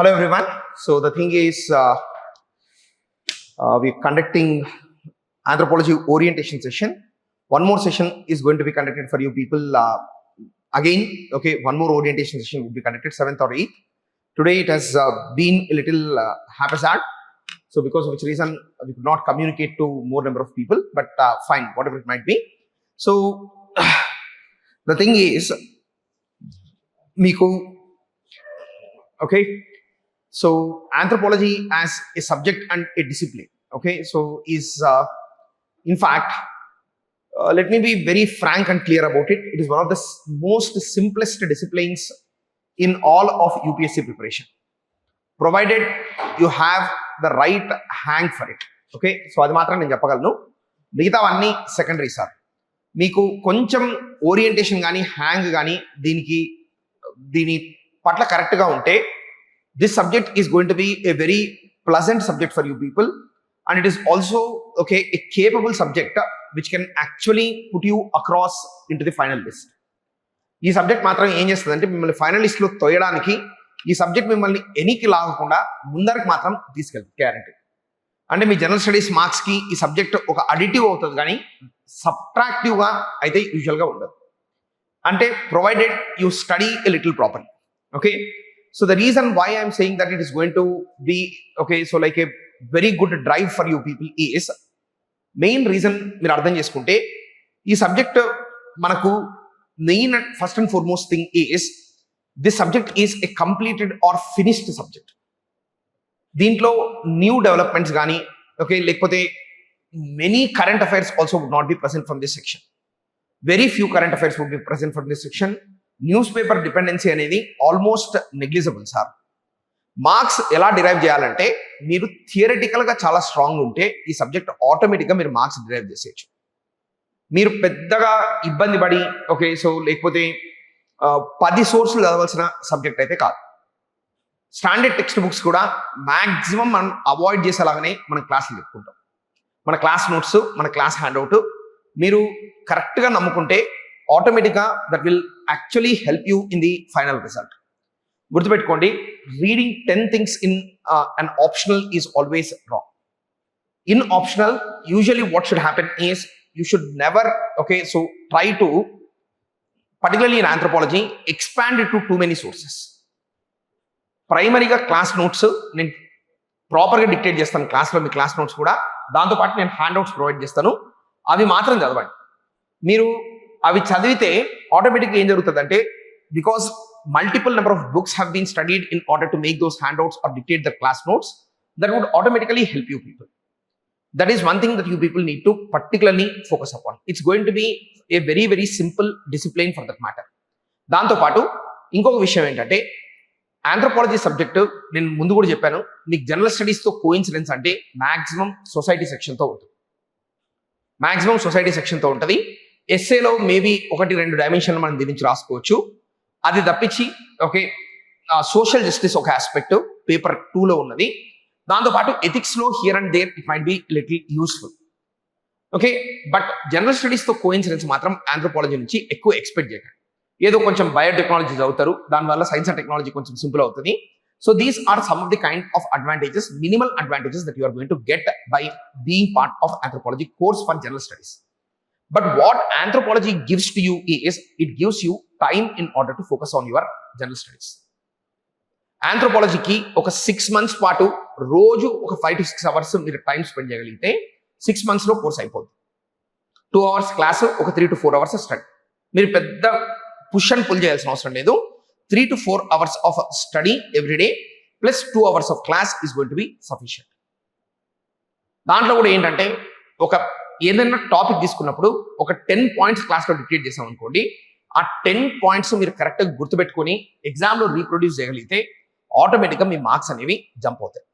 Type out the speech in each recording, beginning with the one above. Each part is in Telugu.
Hello everyone. So the thing is, we're conducting anthropology orientation session. One more session is going to be conducted for you people. Again, okay, one more orientation session will be conducted 7th or 8th. Today it has been a little haphazard. So because of which reason we could not communicate to more number of people, but fine, whatever it might be. So the thing is, Miku, okay. So anthropology as a subject and a discipline, okay, so is in fact, let me be very frank and clear about it. It is one of the most simplest disciplines in all of UPSC preparation, provided you have the right hang for it. Okay, so అది మాత్రం నేను చెప్పగలను. మిగతావన్నీ సెకండరీ సార్. మీకు కొంచెం ఓరియంటేషన్ కానీ హ్యాంగ్ కానీ దీని పట్ల కరెక్ట్గా ఉంటే this subject is going to be a very pleasant subject for you people, and it is also okay a capable subject which can actually put you across into the final list. ఈ సబ్జెక్ట్ మాత్రం ఏం చేస్తుందంటే మిమ్మల్ని ఫైనల్ లిస్ట్ లో తోయడానికి ఈ సబ్జెక్ట్ మిమ్మల్ని ఎనికి లాగకుండా ముందరకు మాత్రం తీసుకెళ్తుంది గ్యారంటీ. అంటే మీ జనరల్ స్టడీస్ మార్క్స్ కి ఈ సబ్జెక్ట్ ఒక అడిటివ్ అవుతుంది కానీ సబ్ట్రాక్టివ్ గా అయితే యూజువల్ గా ఉండదు. అంటే provided you study a little properly. Okay, so the reason why I'm saying that it is going to be okay, so like a very good drive for you people is main reason మీరు అర్థం చేసుకుంటే ఈ సబ్జెక్ట్ మనకు main first and foremost thing is this subject is a completed or finished subject. దీంట్లో న్యూ డెవలప్మెంట్స్ కానీ ఓకే లేకపోతే many current affairs also would not be present from this section. Very few current affairs would be present from this section. News paper dependency అనేది ఆల్మోస్ట్ నెగ్లిజిబుల్ సార్. మార్క్స్ ఎలా డిరైవ్ చేయాలంటే మీరు థియరిటికల్గా చాలా స్ట్రాంగ్ ఉంటే ఈ సబ్జెక్ట్ ఆటోమేటిక్గా మీరు మార్క్స్ డిరైవ్ చేసేయచ్చు. మీరు పెద్దగా ఇబ్బంది పడి ఓకే సో లేకపోతే 10 సోర్సులు చదవాల్సిన సబ్జెక్ట్ అయితే కాదు. స్టాండర్డ్ టెక్స్ట్ బుక్స్ కూడా మ్యాక్సిమం మనం అవాయిడ్ చేసేలాగానే మనం క్లాసులు చెప్పుకుంటాం. మన క్లాస్ నోట్స్, మన క్లాస్ హ్యాండ్అవుట్ మీరు కరెక్ట్గా నమ్ముకుంటే ఆటోమేటిక్గా that will actually help you in the final result. గుర్తుపెట్టుకోండి, reading 10 things in an optional is always wrong. In optional usually what should happen is you should never okay so try to particularly in anthropology expand to too many sources. ప్రైమరీగా క్లాస్ నోట్స్ నేను ప్రాపర్గా డిక్టేట్ చేస్తాను క్లాస్లో, మీ క్లాస్ నోట్స్ కూడా దాంతోపాటు నేను హ్యాండ్అవుట్స్ ప్రొవైడ్ చేస్తాను. అవి మాత్రం చదవండి. మీరు అవి చదివితే ఆటోమేటిక్గా ఏం జరుగుతుందంటే because multiple number of books have been studied in order to make those handouts or dictate the class notes that would automatically help you people. That is one thing that you people need to particularly focus upon. It's going to be a very very simple discipline for that matter. దాంతోపాటు ఇంకొక విషయం ఏంటంటే ఆంథ్రోపాలజీ సబ్జెక్టు నేను ముందు కూడా చెప్పాను, మీకు జనరల్ స్టడీస్తో కోఇన్సిడెన్స్ అంటే మ్యాక్సిమం సొసైటీ సెక్షన్తో ఉంటుంది. మ్యాక్సిమం సొసైటీ సెక్షన్తో ఉంటుంది. ఎస్ఏలో మేబీ 1-2 డైమెన్షన్లు మనం దీని నుంచి రాసుకోవచ్చు. అది తప్పించి ఓకే సోషల్ జస్టిస్ ఒక ఆస్పెక్ట్ పేపర్ 2లో ఉన్నది. దాంతోపాటు ఎథిక్స్లో here and there it might be little useful. Okay, but general స్టడీస్తో కోఇన్సిడెన్స్ మాత్రం ఆంథ్రోపాలజీ నుంచి ఎక్కువ ఎక్స్పెక్ట్ చేయకండి. ఏదో కొంచెం బయోటెక్నాలజీ చదువుతారు, దానివల్ల సైన్స్ అండ్ టెక్నాలజీ కొంచెం సింపుల్ అవుతుంది. So these are some of the kind of advantages, minimal advantages that you are going to get by being part of anthropology course for general studies. But what anthropology gives to you is it gives you time in order to focus on your general studies. ఆంథ్రోపాలజీకి ఒక 6 months పాటు రోజు ఒక 5 to 6 hours మీరు టైం స్పెండ్ చేయగలిగితే 6 monthsలో కోర్స్ అయిపోతుంది. 2 hours క్లాస్, ఒక 3 to 4 hours స్టడీ. మీరు పెద్ద పుష్ అండ్ పుల్ చేయాల్సిన అవసరం లేదు. 3 to 4 hours of study every day plus 2 hours of class is going to be sufficient. దాంట్లో కూడా ఏంటంటే ఒక ఏదైనా టాపిక్ తీసుకున్నప్పుడు ఒక 10 points క్లాస్లో డిక్టేట్ చేసాం అనుకోండి, ఆ 10 points మీరు కరెక్ట్గా గుర్తుపెట్టుకొని ఎగ్జామ్లో రీప్రొడ్యూస్ చేయగలిగితే ఆటోమేటిక్గా మీ మార్క్స్ అనేవి జంప్ అవుతాయి.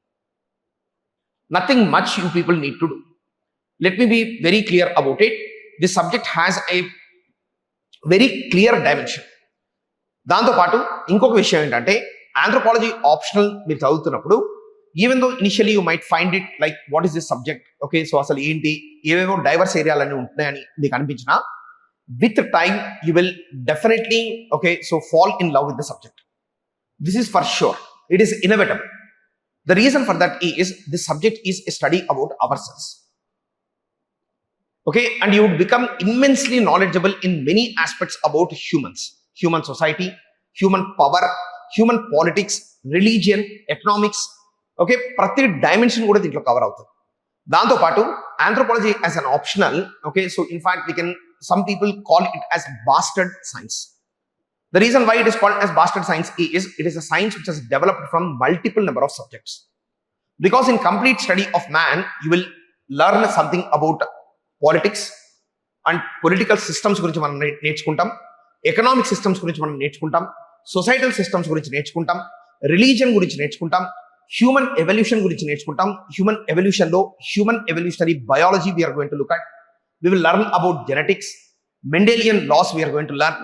Nothing much you people need to do. Let me be very clear about it. This subject has a very clear dimension. దాంతోపాటు ఇంకొక విషయం ఏంటంటే ఆంథ్రోపాలజీ ఆప్షనల్ మీరు చదువుతున్నప్పుడు even though initially you might find it like what is this subject okay so అసలు ఏంటి ఏవేవో డైవర్స్ ఏరియాలన్నీ ఉంటున్నాయని మీకు అనిపించిన with time you will definitely okay so fall in love with the subject. This is for sure. It is inevitable. The reason for that is this subject is a study about ourselves. Okay, and you would become immensely knowledgeable in many aspects about humans, human society, human power, human politics, religion, economics. Okay, ప్రతి డైమెన్షన్ కూడా దీంట్లో కవర్ అవుతుంది. దాంతో పాటు anthropology as an optional. Okay, so in fact we can, some people call it as bastard science. The reason why it is called as bastard science is it is a science which has developed from multiple number of subjects. Because in complete study of man, you will learn something about politics and political systems గురించి మనం నేర్చుకుంటాం, ఎకనామిక్ సిస్టమ్స్ గురించి మనం నేర్చుకుంటాం, సొసైటల్ సిస్టమ్స్ గురించి నేర్చుకుంటాం, రిలీజియన్ గురించి నేర్చుకుంటాం, హ్యూమన్ ఎవల్యూషన్ గురించి నేర్చుకుంటాం. హ్యూమన్ ఎవల్యూషన్ లో human evolutionary biology we are going to look at. We will learn about genetics, Mendelian laws we are going to learn.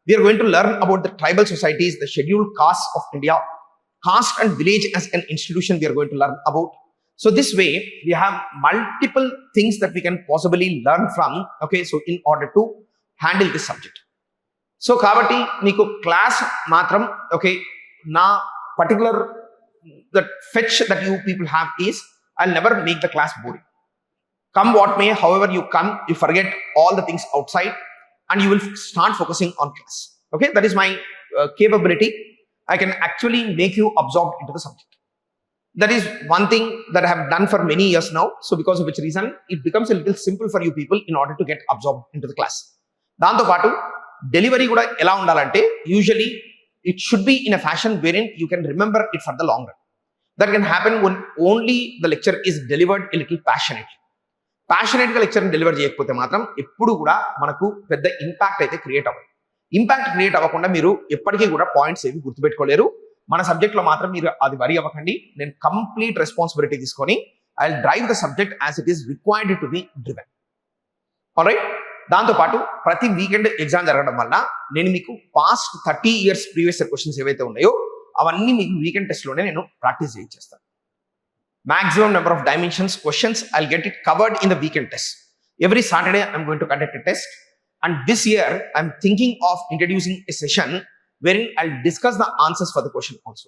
We are going to learn about the tribal societies, the scheduled castes of India, caste and village as an institution we are going to learn about. So this way we have multiple things that we can possibly learn from. Okay, so in order to handle this subject. So kabatti meeku class matram, okay, na particular that fetch that you people have is I'll never make the class boring. Come what may, however you come, you forget all the things outside and you will start focusing on class. Okay, that is my capability. I can actually make you absorbed into the subject. That is one thing that I have done for many years now. So because of which reason it becomes a little simple for you people in order to get absorbed into the class. దాంతో పాటు డెలివరీ కూడా ఎలా ఉండాలంటే usually it should be in a fashion wherein you can remember it for the long run. That can happen when only the lecture is delivered a little passionately. ప్యాషనేట్గా లెక్చర్ని డెలివర్ చేయకపోతే మాత్రం ఎప్పుడు కూడా మనకు పెద్ద ఇంపాక్ట్ అయితే క్రియేట్ అవ్వదు. ఇంపాక్ట్ క్రియేట్ అవ్వకుండా మీరు ఎప్పటికీ కూడా పాయింట్స్ ఏవి గుర్తుపెట్టుకోలేరు. మన సబ్జెక్ట్లో మాత్రం మీరు అది వరి అవ్వకండి. నేను కంప్లీట్ రెస్పాన్సిబిలిటీ తీసుకొని I will drive the subject as it is required to be driven. Alright, దాంతోపాటు ప్రతి వీకెండ్ ఎగ్జామ్ జరగడం వల్ల నేను మీకు పాస్ట్ 30 years ప్రీవియస్ క్వశ్చన్స్ ఏవైతే ఉన్నాయో అవన్నీ మీకు వీకెండ్ టెస్ట్లోనే నేను practice చేయించేస్తాను. Maximum number of dimensions questions I'll get it covered in the weekend test. Every Saturday I'm going to conduct a test, and this year I'm thinking of introducing a session wherein I'll discuss the answers for the question also.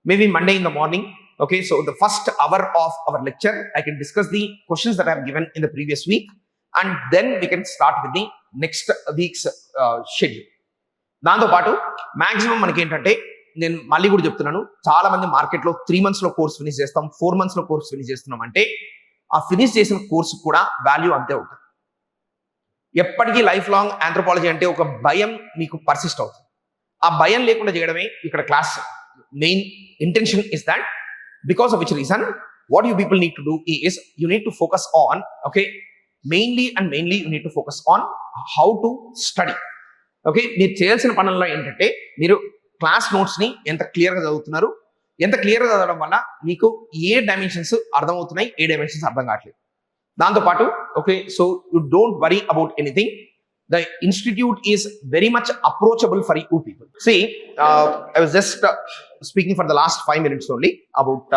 Maybe Monday in the morning. Okay, so the first hour of our lecture I can discuss the questions that I have given in the previous week, and then we can start with the next week's schedule. దాంతో పాటు మాక్సిమం మనకి ఏంటంటే నేను మళ్ళీ కూడా చెప్తున్నాను, చాలా మంది మార్కెట్లో 3 months లో కోర్స్ ఫినిష్ చేస్తాం, 4 months లో కోర్స్ ఫినిష్ చేస్తున్నాం అంటే ఆ ఫినిష్ చేసిన కోర్సు కూడా వాల్యూ అంతే ఉంటుంది. ఎప్పటికీ లైఫ్ లాంగ్ ఆంథ్రోపాలజీ అంటే ఒక భయం మీకు పర్సిస్ట్ అవుతుంది. ఆ భయం లేకుండా చేయడమే ఇక్కడ class main intention is that. Because of which reason what you people need to do is you need to focus on, okay, mainly you need to focus on how to study. Okay, మీరు చేయాల్సిన పనుల్లో ఏంటంటే మీరు క్లాస్ నోట్స్ని ఎంత క్లియర్గా చదువుతున్నారు, ఎంత క్లియర్గా చదవడం వల్ల మీకు ఏ డైమెన్షన్స్ అర్థమవుతున్నాయి, ఏ డైమెన్షన్స్ అర్థం కావట్లేదు. దాంతోపాటు okay, so you don't worry about anything. The institute is very much approachable for you people. See, I was just speaking for the last 5 minutes only about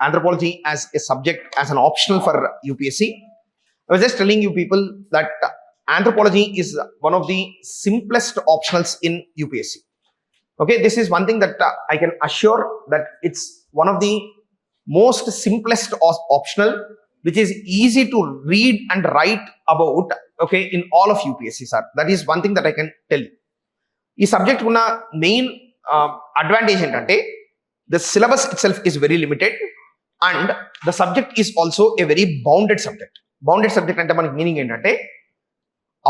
anthropology as a subject, as an optional for UPSC. I was just telling you people that anthropology is one of the simplest optionals in UPSC. Okay, this is one thing that I can assure that it's one of the most simplest optional, which is easy to read and write about, okay, in all of UPSC, sir. That is one thing that I can tell you. Ee subject una main advantage entante the syllabus itself is very limited and the subject is also a very bounded subject. Bounded subject ante manaki meaning entante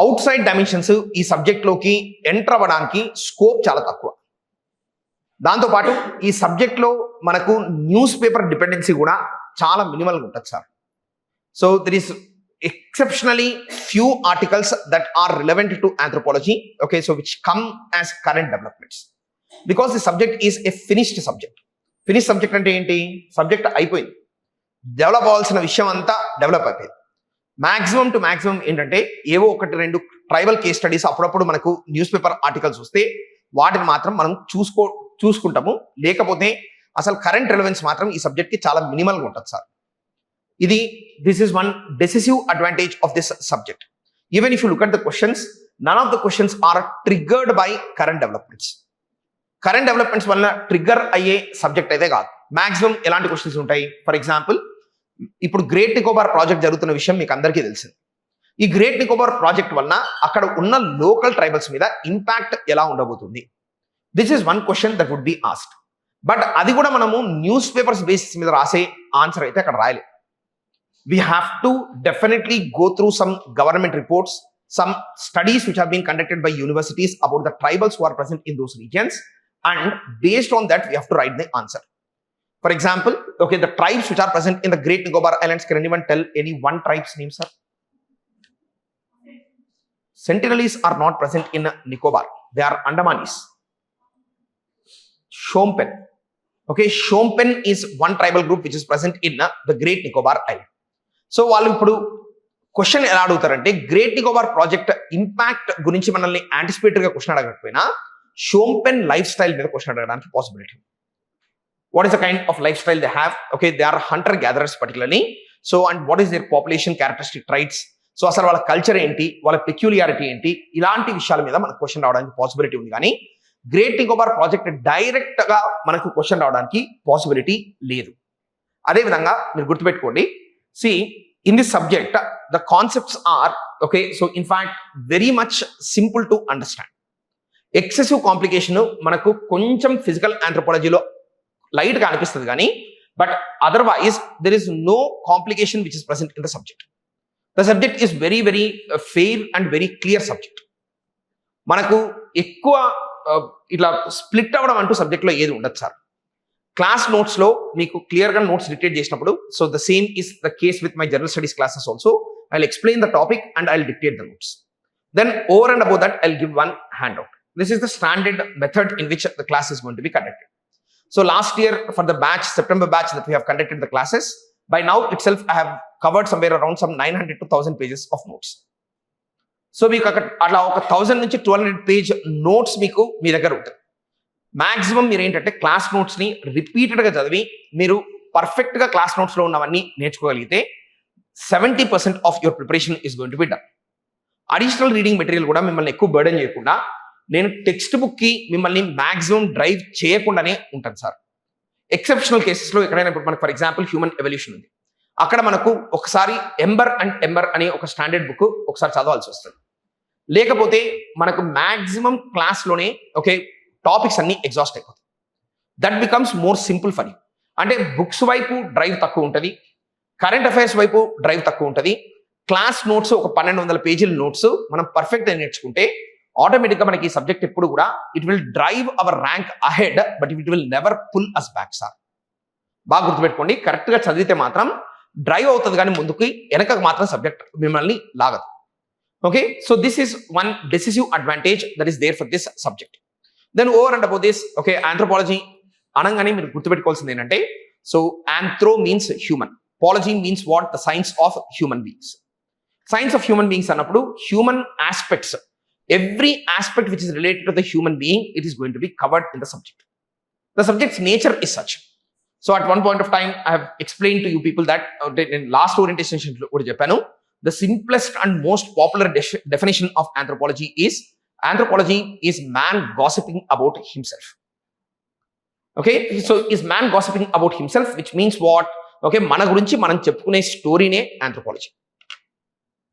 outside dimensions ee subject loki enter avvadaniki scope chaala takkuva. దాంతో పాటు ఈ సబ్జెక్ట్లో మనకు న్యూస్ పేపర్ డిపెండెన్సీ కూడా చాలా మినిమల్గా ఉంటుంది sir. So there is exceptionally few articles that are relevant to anthropology, okay, so which come as current developments. Because the subject is a finished subject. Finish subject అంటే ఏంటి? సబ్జెక్ట్ అయిపోయింది, డెవలప్ అవ్వాల్సిన విషయం అంతా డెవలప్ అయిపోయింది. మ్యాక్సిమం టు మ్యాక్సిమం ఏంటంటే ఏవో 1-2 ట్రైబల్ కేస్ స్టడీస్ అప్పుడప్పుడు మనకు న్యూస్ పేపర్ ఆర్టికల్స్ వస్తే వాటిని మాత్రం మనం చూసుకుంటాము. లేకపోతే అసలు కరెంట్ రిలవెన్స్ మాత్రం ఈ సబ్జెక్ట్ కి చాలా మినిమల్గా ఉంటుంది sir. This is one decisive advantage of this subject. Even if you look at the questions, none of the questions are triggered by current developments. Current developments వల్ల ట్రిగ్గర్ అయ్యే సబ్జెక్ట్ అయితే కాదు. మాక్సిమం ఎలాంటి క్వశ్చన్స్ ఉంటాయి? ఫర్ ఎగ్జాంపుల్, ఇప్పుడు గ్రేట్ నికోబార్ ప్రాజెక్ట్ జరుగుతున్న విషయం మీకు అందరికీ తెలిసింది. ఈ గ్రేట్ నికోబార్ ప్రాజెక్ట్ వలన అక్కడ ఉన్న లోకల్ ట్రైబల్స్ మీద ఇంపాక్ట్ ఎలా ఉండబోతుంది? This is one question that would be asked. But అది కూడా మనము న్యూస్ పేపర్స్ బేసిస్ మీద రాసే ఆన్సర్ అయితే అక్కడ రాయలేదు. We have to definitely go through some government reports, some studies which have been conducted by universities about the tribals who are present in those regions, and based on that we have to write the answer. For example, okay, the tribes which are present in the Great Nicobar Islands, can anyone tell any one tribe's name, sir? Sentinelese are not present in Nicobar. They are Andamanis. Shompen. Okay, Shompen is one tribal group which is present in the Great Nicobar Island. So వాళ్ళు ఇప్పుడు క్వశ్చన్ ఎలా అడుగుతారంటే, గ్రేట్ నికోబార్ ప్రాజెక్ట్ ఇంపాక్ట్ గురించి మనల్ని యాంటిసిపేటరీగా క్వశ్చన్ అడగకపోయినా షోంపెన్ లైఫ్ స్టైల్ మీద క్వశ్చన్ అడగడానికి possibility. What is the kind of life style they have? Okay, they are hunter gatherers particularly. So and what is their population characteristic traits? So అసలు వాళ్ళ కల్చర్ ఏంటి, వాళ్ళ పెక్యులియారిటీ ఏంటి, ఇలాంటి విషయాల మీద మనకు క్వశ్చన్ రావడానికి పాసిబిలిటీ ఉంది. కానీ గ్రేట్ నికోబార్ ప్రాజెక్ట్ డైరెక్ట్ గా మనకు క్వశ్చన్ రావడానికి పాసిబిలిటీ లేదు. అదేవిధంగా మీరు గుర్తుపెట్టుకోండి, see in this subject the concepts are okay, so in fact very much simple to understand. Excessive complication manaku koncham physical anthropology lo light ga anipistadi gaani, but otherwise there is no complication which is present in the subject. The subject is very very fair and very clear subject. manaku ekkuva itla split avadam antu subject lo edi undadu sir. Class notes లో మీకు క్లియర్ గా నోట్స్ డిక్టేట్ చేసినప్పుడు, so the same is the case with my general studies classes also. I will explain the topic and I will dictate the notes. Then over and above that I will give one hand out. This is the standard method in which the class is going to be conducted. So last year for the batch, September batch that we have conducted the classes, by now itself I have covered somewhere around some 900 to 1000 pages of notes. So మీకు అట్లా ఒక 1000 నుంచి 1200 పేజ్ నోట్స్ మీకు మీ దగ్గర ఉంటుంది. మాక్సిమం మీరు ఏంటంటే క్లాస్ నోట్స్ ని రిపీటెడ్ గా చదివి మీరు పర్ఫెక్ట్ గా క్లాస్ నోట్స్ లో ఉన్నవన్నీ నేర్చుకోగలిగితే 70% of your preparation is going to be done. Additional reading material కూడా మిమ్మల్ని ఎక్కువ బర్డెన్ చేయకుండా, నేను టెక్స్ట్ బుక్ కి మిమ్మల్ని మాక్సిమం డ్రైవ్ చేయకుండానే ఉంటాను సార్. ఎక్సెప్షనల్ కేసెస్ లో ఎక్కడైనా, ఇప్పుడు మనకు ఫర్ ఎగ్జాంపుల్ హ్యూమన్ ఎవల్యూషన్ ఉంది, అక్కడ మనకు ఒకసారి ఎంబర్ అండ్ ఎంబర్ అనే ఒక స్టాండర్డ్ బుక్ ఒకసారి చదవాల్సి వస్తుంది. లేకపోతే మనకు మాక్సిమం క్లాస్ లోనే ఓకే టాపిక్స్ అన్ని ఎగ్జాస్ట్ అయిపోతాయి. That becomes more simple for you. అంటే బుక్స్ వైపు డ్రైవ్ తక్కువ ఉంటుంది, కరెంట్ అఫైర్స్ వైపు డ్రైవ్ తక్కువ ఉంటుంది. క్లాస్ నోట్స్ ఒక 1200 పేజీల నోట్స్ మనం పర్ఫెక్ట్గా నేర్చుకుంటే ఆటోమేటిక్గా మనకి ఈ సబ్జెక్ట్ ఎప్పుడు కూడా it will drive our rank ahead, but it will never pull us back sir. బాగా గుర్తుపెట్టుకోండి, కరెక్ట్గా చదివితే మాత్రం డ్రైవ్ అవుతుంది, కానీ ముందుకి వెనకకు మాత్రం సబ్జెక్ట్ మిమ్మల్ని లాగదు. Okay, so this is one decisive advantage that is there for this subject. Then over and about this, okay, anthropology అనగానే మీరు గుర్తుపెట్టుకోవాల్సింది ఏంటంటే, so anthro means human, pology means what? The science of human beings. Science of human beings అన్నప్పుడు human aspects, every aspect which is related to the human being, it is going to be covered in the subject. The subject's nature is such. So at one point of time I have explain to you people that, నేను లాస్ట్ ఓరియంటేషన్ కూడా చెప్పాను, the simplest and most popular definition of anthropology is anthropology is man gossiping about himself. Okay, so is man gossiping about himself, which means what? Okay, మన గురించి మనం చెప్పుకునే స్టోరీనే anthropology.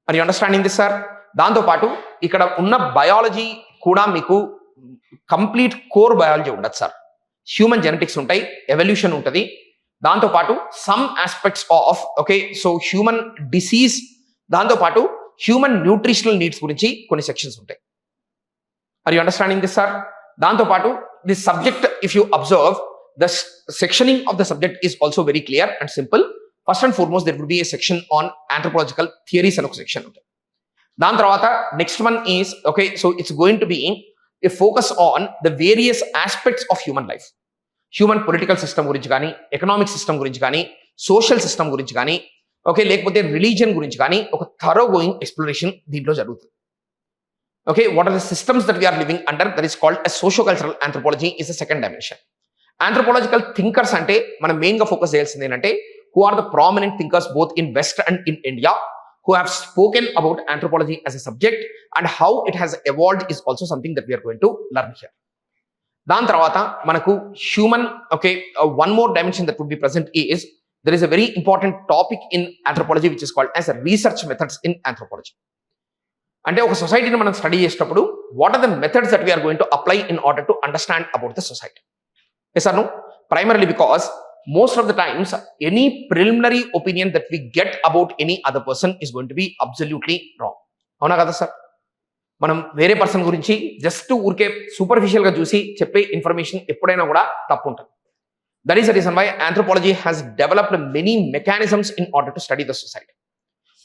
Are you understanding this sir? దాంతోపాటు ఇక్కడ ఉన్న బయాలజీ కూడా మీకు కంప్లీట్ కోర్ బయాలజీ ఉండదు సార్. హ్యూమన్ జెనెటిక్స్ ఉంటాయి, ఎవల్యూషన్ ఉంటుంది, దాంతోపాటు some aspects of okay so human disease, దాంతోపాటు హ్యూమన్ న్యూట్రిషనల్ నీడ్స్ గురించి కొన్ని సెక్షన్స్ ఉంటాయి. Are you understanding this, sir? దాంతో పాటు this subject, if you observe, the sectioning of the subject is also very clear and simple. First and foremost, there will be a section on anthropological theories and a section. దాని తర్వాత next one is, okay, so it's going to be a focus on the various aspects of human life. Human political system గురించి కానీ, ఎకనామిక్ సిస్టమ్ గురించి కానీ, సోషల్ సిస్టమ్ గురించి కానీ, ఓకే, లేకపోతే రిలీజియన్ గురించి కానీ ఒక థరో గోయింగ్ ఎక్స్ప్లోరేషన్ దీంట్లో జరుగుతుంది. Okay, what are the systems that we are living under? That is called as socio-cultural anthropology is the second dimension. Anthropological thinkers ante mana main ga focus cheyaల్సింది ఏంటంటే, who are the prominent thinkers both in West and in India who have spoken about anthropology as a subject and how it has evolved is also something that we are going to learn here. దాని తర్వాత మనకు human one more dimension that would be present is there is a very important topic in anthropology which is called as research methods in anthropology. అంటే ఒక సొసైటీని మనం స్టడీ చేసేటప్పుడు what are the methods that we are going to apply in order to understand about the society. Yes or no? Primarily because most of the times any preliminary opinion that we get about any other person is going to be absolutely wrong. అవునా కదా సార్? మనం వేరే పర్సన్ గురించి జస్ట్ ఊరికే సూపర్ఫిషియల్ గా చూసి చెప్పే ఇన్ఫర్మేషన్ ఎప్పుడైనా కూడా తప్పు ఉంటుంది. That is the reason why anthropology has developed many mechanisms in order to study the society.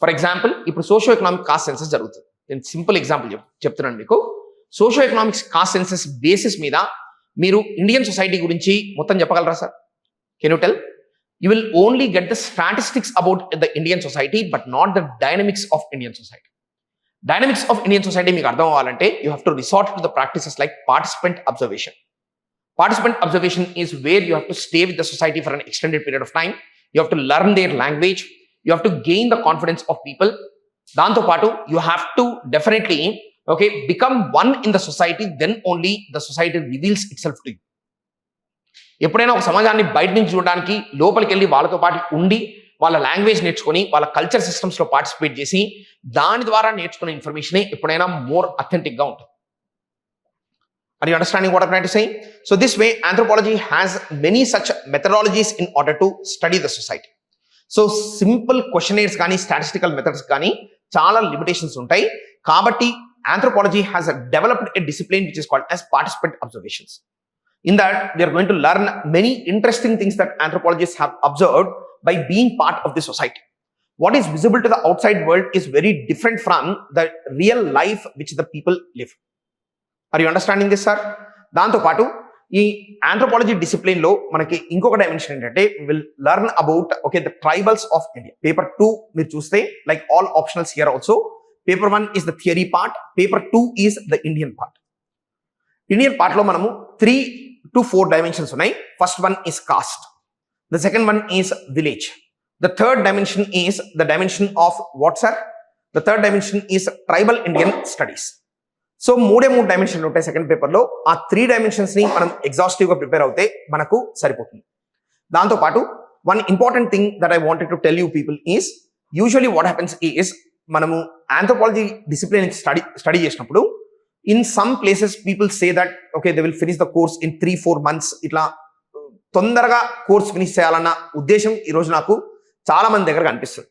For example, ఇప్పుడు సోషియో ఎకనామిక్ కాస్ట్ సెన్సెస్ జరుగుతుంది. నేను సింపుల్ ఎగ్జాంపుల్ చెప్తున్నాను మీకు. Socio economics caste census basis మీద మీరు ఇండియన్ సొసైటీ గురించి మొత్తం చెప్పగలరా sir? Can you tell? You will only get the statistics about the Indian society but not the dynamics of Indian society. Dynamics of Indian society మీకు అర్థం అవ్వాలంటే you have to resort to the practices like participant observation. Participant observation is where you have to stay with the society for an extended period of time. You have to learn their language. You have to gain the confidence of people. దాంతో పాటు you have to definitely become one in the society, then only the society reveals itself to you. ఎప్పుడైనా ఒక సమాజాన్ని బయట నుంచి చూడడానికి లోపలికి వెళ్ళి వాళ్ళతో పాటు ఉండి వాళ్ళ లాంగ్వేజ్ నేర్చుకొని వాళ్ళ కల్చర్ సిస్టమ్స్ లో పార్టిసిపేట్ చేసి దాని ద్వారా నేర్చుకునే ఇన్ఫర్మేషన్ ఎప్పుడైనా మోర్ అథెంటిక్ గా ఉంటుంది. Are you understanding what I'm trying to say? So this way anthropology has many such methodologies in order to study the society. So simple questionnaires కానీ statistical methods కానీ చాలా limitations ఉంటాయి. కాబట్టి anthropology has developed a discipline which is called as participant observations. In that we are going to learn many interesting things that anthropologists have observed by being part of the society. What is visible to the outside world is very different from the real life which the people live. Are you understanding this, sir? దాంతో పాటు ఈ ఆంథ్రోపాలజీ డిసిప్లిన్ లో మనకి ఇంకొక డైమెన్షన్ ఏంటంటే will learn about the tribals of India. Paper 2 మీరు చూస్తే like all optionals here also. Paper 1 is the theory part, paper 2 is the Indian part. Indian part లో మనము 3 to 4 dimensions ఉన్నాయి. First one is caste, the second one is village, the third dimension is the dimension of what, sir? The third dimension is tribal Indian studies. So 3 డైమెన్షన్లు ఉంటాయి సెకండ్ పేపర్ లో. ఆ 3 డైమెన్షన్స్ ని మనం ఎగ్జాస్టివ్ గా ప్రిపేర్ అవుతే మనకు సరిపోతుంది. దాంతో పాటు one important thing that I wanted to tell you people is usually what happens is మనము ఆంథ్రోపాలజీ డిసిప్లిన్ స్టడీ చేసినప్పుడు in some places people say that they will finish the course in 3-4 months. ఇట్లా తొందరగా కోర్స్ ఫినిష్ చేయాలన్న ఉద్దేశం ఈ రోజు నాకు చాలా మంది దగ్గర కనిపిస్తుంది.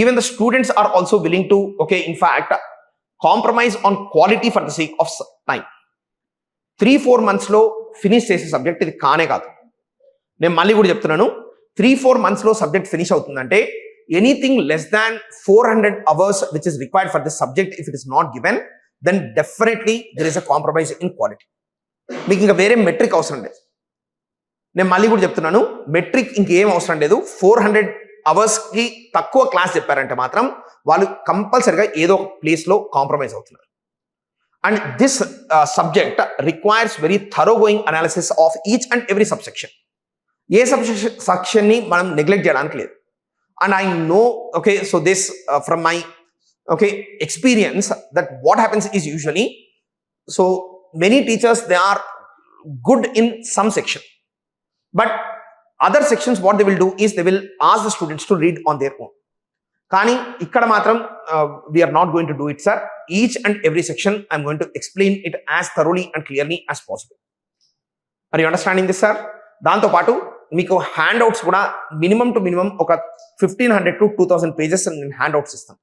Even the students are also willing to in fact compromise on quality for the sake of time. 3-4 months లో ఫినిష్ చేసే సబ్జెక్ట్ ఇది కానే కాదు. నేను మళ్ళీ కూడా చెప్తున్నాను, 3-4 months లో సబ్జెక్ట్ ఫినిష్ అవుతుందంటే anything less than 400 hours which is required for this subject if it is not given then definitely there is a compromise in quality. మీకు ఇంకా వేరే మెట్రిక్ అవసరం లేదు. నేను మళ్ళీ కూడా చెప్తున్నాను, మెట్రిక్ ఇంకేం అవసరం లేదు. 400 hours కి తక్కువ క్లాస్ చెప్పారంటే మాత్రం వాళ్ళు కంపల్సరిగా ఏదో ఒక ప్లేస్ లో కాంప్రమైజ్ అవుతున్నారు. And this subject requires very thorough going analysis of each and every subsection. A subsection ని మనం నెగ్లెక్ట్ చేయడానికి లేదు. And I know so this from my experience that what happens is usually so many teachers they are good in some section, but other sections what they will do is they will ask the students to read on their own. Kani ikkada matram we are not going to do it, sir. Each and every section I am going to explain it as thoroughly and clearly as possible. Are you understanding this, sir? దాంతో పాటు మీకు హ్యాండ్ అవుట్స్ కూడా మినిమం టు మినిమం ఒక 1500 to 2000 pages నేను హ్యాండ్ అవుట్స్ ఇస్తాను.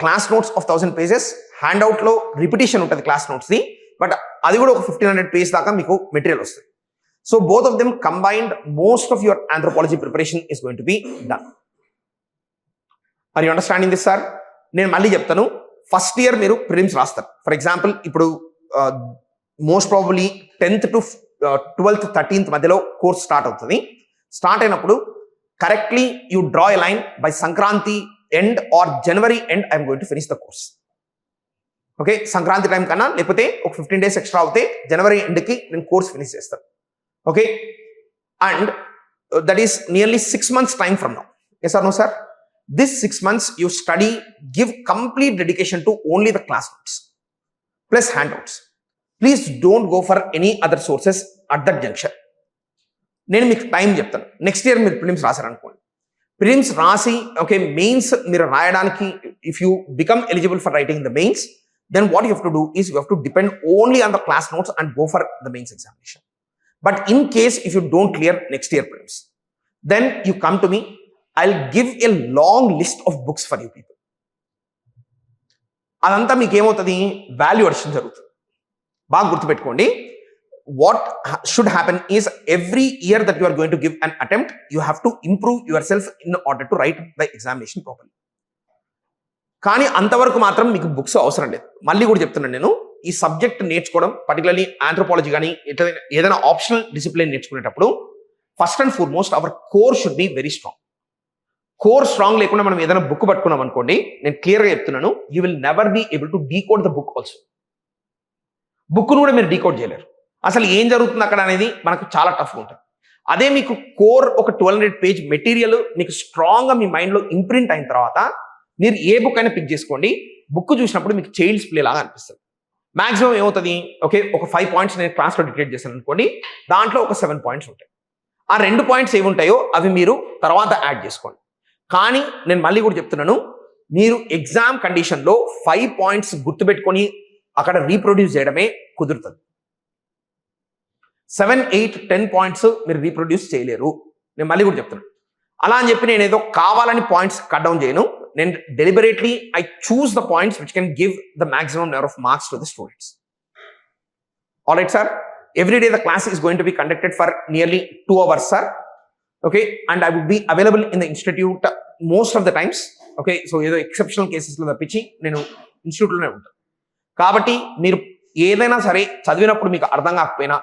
Class notes of 1000 pages. Hand out లో రిపిటేషన్ ఉంటుంది క్లాస్ నోట్స్ ది, బట్ అది కూడా ఒక 1500 pages దాకా మీకు మెటీరియల్ వస్తుంది. So both of them combined most of your anthropology preparation is going to be done. Are you understanding this, sir? నేను మళ్ళీ చెప్తాను, ఫస్ట్ ఇయర్ మీరు ప్రిలిమ్స్ రాస్తారు. ఫర్ ఎగ్జాంపుల్ ఇప్పుడు most probably 10th to 12th 13th మధ్యలో కోర్స్ స్టార్ట్ అవుతుంది. స్టార్ట్ అయినప్పుడు correctly you draw a line by Sankranti end or January end I am going to finish the course. Sankranti time కన్నా లేకపోతే ఒక 15 days ఎక్స్ట్రా అవుతే జనవరి ఎండ్ కి నేను కోర్స్ ఫినిష్ చేస్తాను. And that is nearly 6 months time from now. Yes or no, sir? This 6 months you study, give complete dedication to only the class notes plus handouts. Please don't go for any other sources at that junction. నేను మీకు టైం చెప్తాను. నెక్స్ట్ ఇయర్ మీరు ప్రిలిమ్స్ రాశారనుకోండి, ప్రిలిమ్స్ రాసి ఓకే మెయిన్స్ మీరు రాయడానికి, if you become eligible for writing the mains, then what you have to do is you have to depend only on the class notes and go for the mains examination. But in case if you don't clear next year prelims, then you come to me, I'll give a long list of books for you people. అదంతా మీకు ఏమవుతుంది, వాల్యూ అడిషన్ జరుగుతుంది. బాగా గుర్తుపెట్టుకోండి, what should happen is every year that you are going to give an attempt, you have to improve yourself in order to write the examination properly. కానీ అంతవరకు మాత్రం మీకు బుక్స్ అవసరం లేదు. మళ్ళీ కూడా చెప్తున్నాను, నేను ఈ సబ్జెక్ట్ నేర్చుకోవడం, పర్టికులర్లీ ఆంథ్రోపాలజీ కానీ ఏదైనా ఆప్షనల్ డిసిప్లిన్ నేర్చుకునేటప్పుడు first and foremost our core should be very strong. Core strong లేకుండా మనం ఏదైనా బుక్ పట్టుకున్నాం అనుకోండి, నేను క్లియర్గా చెప్తున్నాను, you will never be able to decode the book also. బుక్ను కూడా మీరు డీకోడ్ చేయలేరు. అసలు ఏం జరుగుతుంది అక్కడ అనేది మనకు చాలా టఫ్గా ఉంటుంది. అదే మీకు కోర్ ఒక 1200 పేజ్ మెటీరియల్ మీకు స్ట్రాంగ్గా మీ మైండ్లో ఇంప్రింట్ అయిన తర్వాత మీరు ఏ బుక్ అయినా పిక్ చేసుకోండి, బుక్ చూసినప్పుడు మీకు చైల్డ్స్ ప్లే లాగా అనిపిస్తుంది. మాక్సిమం ఏమవుతుంది, ఓకే ఒక 5 పాయింట్స్ నేను క్లాస్లో డిక్లేర్ చేశాను అనుకోండి, దాంట్లో ఒక 7 పాయింట్స్ ఉంటాయి. ఆ 2 పాయింట్స్ ఏవి ఉంటాయో అవి మీరు తర్వాత యాడ్ చేసుకోండి. కానీ నేను మళ్ళీ కూడా చెప్తున్నాను, మీరు ఎగ్జామ్ కండిషన్లో 5 పాయింట్స్ గుర్తుపెట్టుకొని అక్కడ రీప్రొడ్యూస్ చేయడమే కుదురుతుంది. 7, 8, 10 పాయింట్స్ మీరు రీప్రొడ్యూస్ చేయలేరు. నేను మళ్ళీ కూడా చెప్తున్నాను. అలా అని చెప్పి నేను ఏదో కావాలని పాయింట్స్ కట్ డౌన్ చేయను. నేను deliberately I choose the points which can give the maximum number of marks to the students. All right sir, every day the class is going to be conducted for nearly 2 hours sir. Okay, and I would be available in the institute most of the times. Okay, so ఏదో ఎక్సెప్షనల్ కేసెస్లో తప్పించి నేను ఇన్స్టిట్యూట్లోనే ఉంటాను. కాబట్టి మీరు ఏదైనా సరే చదివినప్పుడు మీకు అర్థం కాకపోయినా,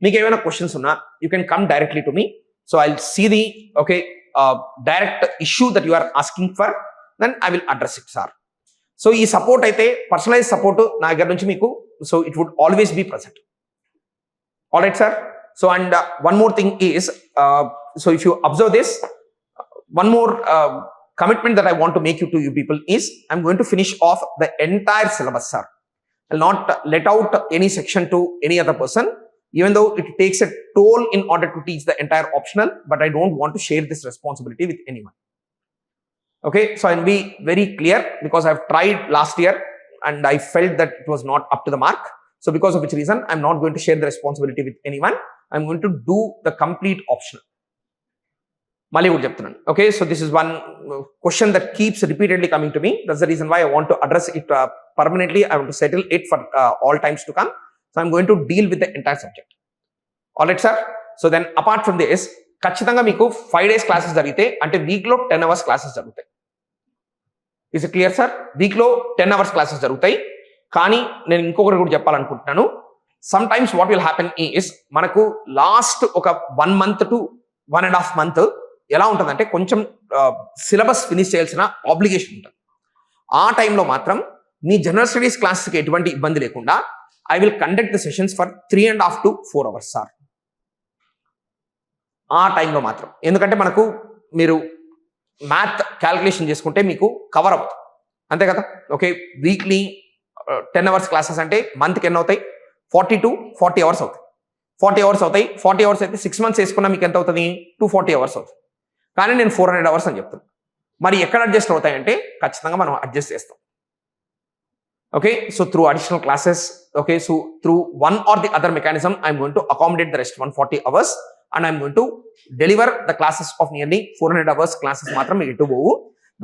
మీకు ఏమైనా క్వశ్చన్స్ ఉన్నా, you can come directly to me. So I will see the okay direct issue that you are asking for, then I will address it sir. So ఈ సపోర్ట్ అయితే పర్సనలైజ్ సపోర్ట్ నా దగ్గర నుంచి మీకు, so it would always be present. All right sir. So and one more thing is, so if you observe this, one more commitment that I want to make you to you people is, I'm going to finish off the entire syllabus sir. I'll not let out any section to any other person, even though it takes a toll in order to teach the entire optional, but I don't want to share this responsibility with anyone. Okay, so I'll be very clear, because I've tried last year and I felt that it was not up to the mark. So because of which reason, I'm not going to share the responsibility with anyone. I'm going to do the complete optional. మళ్ళీ కూడా చెప్తున్నాను. Okay, so this is one question that keeps repeatedly coming to me. That's the reason why I want to address it permanently. I want to settle it for all times to come. So I'm going to deal with the entire subject. All right sir. So then apart from this, ఖచ్చితంగా మీకు 5 days క్లాసెస్ జరిగితే, అంటే వీక్లో 10 hours క్లాసెస్ జరుగుతాయి. Is it clear sir? వీక్లో 10 hours క్లాసెస్ జరుగుతాయి. కానీ నేను ఇంకొకటి కూడా చెప్పాలనుకుంటున్నాను. Some times what will happen is, మనకు లాస్ట్ ఒక 1 month to 1.5 months ఎలా ఉంటుందంటే, కొంచెం సిలబస్ ఫినిష్ చేయాల్సిన ఆబ్లిగేషన్ ఉంటుంది. ఆ టైంలో మాత్రం మీ జనరల్ స్టడీస్ క్లాస్కి ఎటువంటి ఇబ్బంది లేకుండా I will conduct the sessions for 3.5 to 4 hours sir. ఆ టైంలో మాత్రం, ఎందుకంటే మనకు మీరు మ్యాథ్ క్యాల్కులేషన్ చేసుకుంటే మీకు కవర్ అవుతుంది, అంతే కదా. ఓకే, వీక్లీ 10 hours క్లాసెస్ అంటే మంత్కి ఎన్ని అవుతాయి? 40 to 40 hours అవుతాయి. 40 hours అవుతాయి. 40 hours అయితే 6 months వేసుకున్నా మీకు ఎంత అవుతుంది? 240 hours అవుతుంది. కానీ నేను 400 hours అని చెప్తాను. మరి ఎక్కడ అడ్జస్ట్ అవుతాయంటే, ఖచ్చితంగా మనం అడ్జస్ట్ చేస్తాం. Okay, so through additional classes, okay, so through one or the other mechanism I'm going to accommodate the rest 140 hours and I'm going to deliver the classes of nearly 400 hours classes మాత్రం మీకు ఎటు పోవు.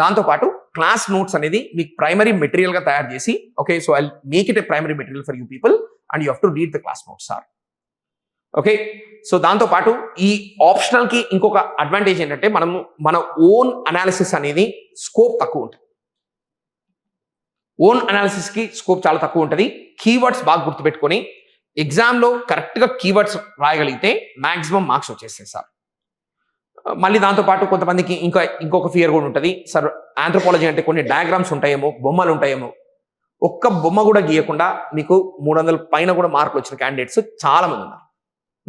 దాంతోపాటు క్లాస్ నోట్స్ అనేది మీకు ప్రైమరీ మెటీరియల్ గా తయారు చేసి, okay, so I make it a primary material for you people and you have to read the class notes sir. Okay, so దాంతోపాటు ఈ ఆప్షనల్కి ఇంకొక అడ్వాంటేజ్ ఏంటంటే, మనము మన ఓన్ అనాలిసిస్ అనేది స్కోప్ తక్కువ ఉంటుంది. ఓన్ అనాలిసిస్కి స్కోప్ చాలా తక్కువ ఉంటుంది. కీవర్డ్స్ బాగా గుర్తుపెట్టుకొని ఎగ్జామ్లో కరెక్ట్గా కీవర్డ్స్ రాయగలిగితే మ్యాక్సిమం మార్క్స్ వచ్చేస్తాయి సార్. మళ్ళీ దాంతోపాటు కొంతమందికి ఇంకొక ఫియర్ కూడా ఉంటుంది సార్, ఆంథ్రోపాలజీ అంటే కొన్ని డయాగ్రామ్స్ ఉంటాయేమో, బొమ్మలు ఉంటాయేమో. ఒక్క బొమ్మ కూడా గీయకుండా మీకు 300 పైన కూడా మార్కులు వచ్చిన క్యాండిడేట్స్ చాలా మంది ఉన్నారు.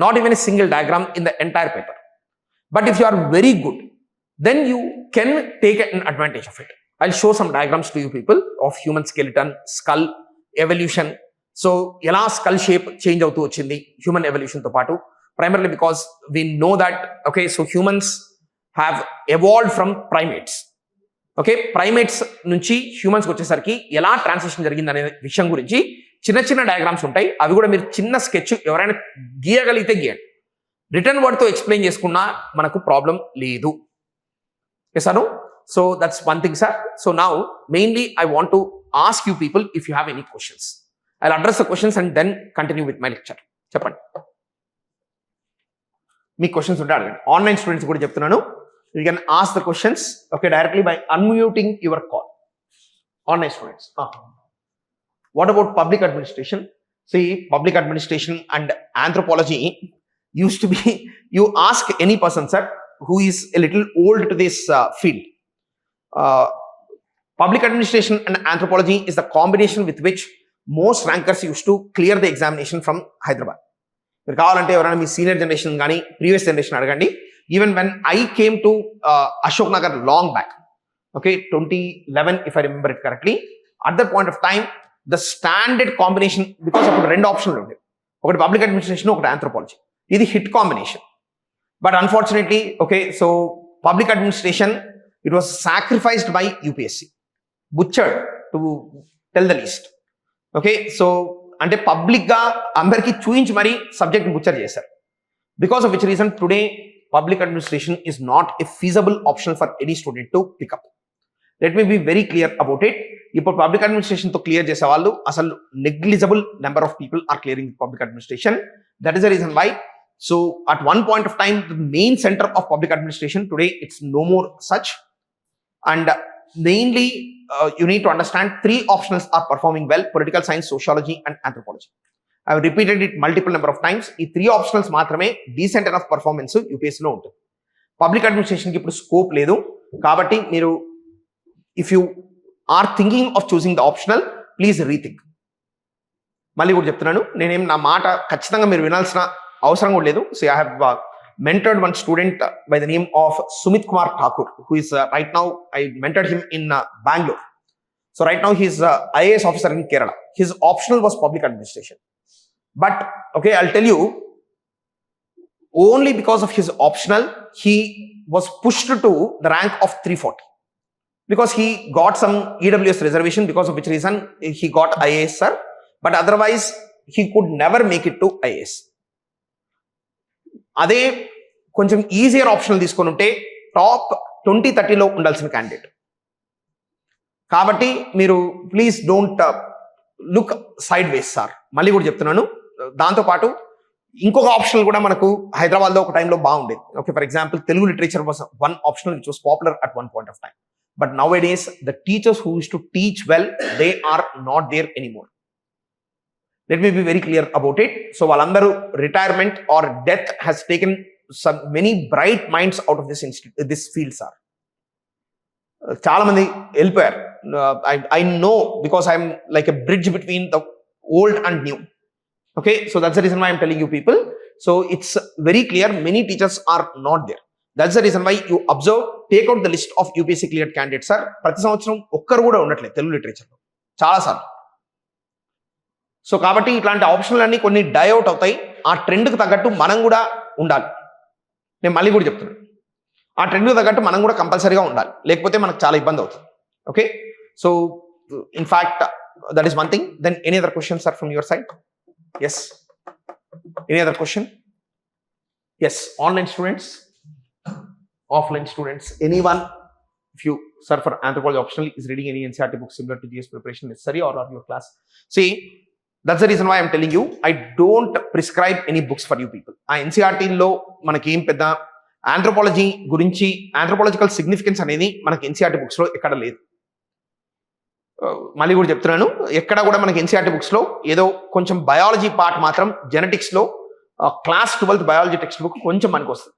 Not even a single diagram in the entire paper. But if you are very good, then you can take an advantage of it. I'll show some diagrams to you people of human skeleton, skull, evolution. So ఎలా స్కల్ షేప్ చేంజ్ అవుతూ వచ్చింది హ్యూమన్ ఎవల్యూషన్తో పాటు, primarily because we know that okay so humans have evolved from primates. Okay, primates నుంచి హ్యూమన్స్కి వచ్చేసరికి ఎలా ట్రాన్సిషన్ జరిగింది అనే విషయం గురించి చిన్న చిన్న డయాగ్రామ్స్ ఉంటాయి. అవి కూడా మీరు చిన్న స్కెచ్ ఎవరైనా గీయగలిగితే గీయండి. రిటర్న్ వర్డ్తో ఎక్స్ప్లెయిన్ చేసుకున్నా మనకు ప్రాబ్లం లేదు. Sir so that's one thing sir. So now mainly I want to ask you people if you have any questions. I address the questions and then continue with my lecture. చెప్పండి, మీ క్వశ్చన్స్ ఉంటే అడగండి. ఆన్లైన్ స్టూడెంట్స్ కూడా చెప్తున్నాను, you can ask the questions okay directly by unmuting your call. Online students, what about public administration? See, public administration and anthropology used to be, you ask any person sir who is a little old to this field, public administration and anthropology is the combination with which most rankers used to clear the examination from Hyderabad. మీరు కావాలంటే ఎవరైనా మీ సీనియర్ జనరేషన్ కానీ ప్రీవియస్ జనరేషన్ అడగండి. Even when I came to Ashok Nagar long back, okay, 2011 if I remember it correctly, at that point of time, the standard combination, because of the two options, okay, public administration, okay, anthropology, this is hit combination. But unfortunately, okay, so public administration, it was sacrificed by UPSC, butchered to tell the least. Okay, so ante public ga andarki చూయించి మరి సబ్జెక్ట్ బుచ్చర్ చేశారు. Because of which reason today public administration is not a feasible option for any student to pick up. Let me be very clear about it. ఇప్పుడు పబ్లిక్ అడ్మినిస్ట్రేషన్ తో క్లియర్ చేసే వాళ్ళు అసలు negligible number of people are clearing public administration. That is the reason why. So at one point of time the main centre of public administration today it's no more such. And mainly you need to understand 3 optionals are performing well: political science, sociology and anthropology. I have repeated it multiple number of times. ఈ 3 optionals మాత్రమే డీసెంట్ ఎనఫ్ పర్ఫార్మెన్స్ యూపీఎస్సీలో ఉంటుంది. పబ్లిక్ అడ్మినిస్ట్రేషన్కి ఇప్పుడు స్కోప్ లేదు. కాబట్టి మీరు if you are thinking of choosing the optional, please rethink. మళ్ళీ కూడా చెప్తున్నాను, నేనేం నా మాట ఖచ్చితంగా మీరు వినాల్సిన అవసరం కూడా లేదు. So I have mentored one student by the name of Sumit Kumar Thakur, who is right now, I mentored him in Bangalore. So right now he is IAS officer in Kerala. His optional was public administration. But okay, I'll tell you, only because of his optional, he was pushed to the rank of 340. Because he got some EWS reservation, because of which reason he got IAS, sir. But otherwise, he could never make it to IAS. అదే కొంచెం ఈజియర్ ఆప్షనల్ తీసుకొని ఉంటే టాప్ 20-30లో ఉండాల్సిన క్యాండిడేట్. కాబట్టి మీరు please don't look side ways sir. మళ్ళీ కూడా చెప్తున్నాను, దాంతోపాటు ఇంకొక ఆప్షనల్ కూడా మనకు హైదరాబాద్లో ఒక టైంలో బాగుండేది. Okay, for example Telugu literature was one optional which was popular at one point of time. But nowadays the teachers who use to teach well, they are not there anymore. Let me be very clear about it. So వాళ్ళందరూ retirement or death has taken some many bright minds out of this field, sir. చాలా మంది వెళ్ళిపోయారు. I know because I'm like a bridge between the old and new. Okay, so that's the reason why I'm telling you people. So it's very clear, many teachers are not there. That's the reason why you observe, take out the list of UPSC cleared candidates, sir. ప్రతి సంవత్సరం ఒక్కరు కూడా ఉండట్లేదు తెలుగు లిటరేచర్లో, చాలా సార్లు. సో కాబట్టి ఇట్లాంటి ఆప్షన్లు అన్నీ కొన్ని డైఅవుట్ అవుతాయి. ఆ ట్రెండ్కి తగ్గట్టు మనం కూడా ఉండాలి. నేను మళ్ళీ కూడా చెప్తున్నాను, ఆ ట్రెండ్కి తగ్గట్టు మనం కూడా కంపల్సరీగా ఉండాలి, లేకపోతే మనకు చాలా ఇబ్బంది అవుతుంది. Okay, so in fact that is one thing. Then any other questions are from your side? Yes, any other question? Yes, online students, offline students, anyone? If you, sir, for anthropology optional is reading any NCERT book similar to GS preparation necessary or your class? See, that's the reason why I'm telling you, I don't prescribe any books for you people. ఆ ఎన్సీఆర్టీలో మనకి ఏం పెద్ద ఆంథ్రోపాలజీ గురించి ఆంథ్రోపాలజికల్ సిగ్నిఫికెన్స్ అనేది మనకి ఎన్సీఆర్టీ బుక్స్లో ఎక్కడ లేదు. మళ్ళీ కూడా చెప్తున్నాను, ఎక్కడ కూడా మనకి ఎన్సీఆర్టీ బుక్స్లో ఏదో కొంచెం బయాలజీ పార్ట్ మాత్రం జెనెటిక్స్లో class 12th biology text book కొంచెం మనకు వస్తుంది.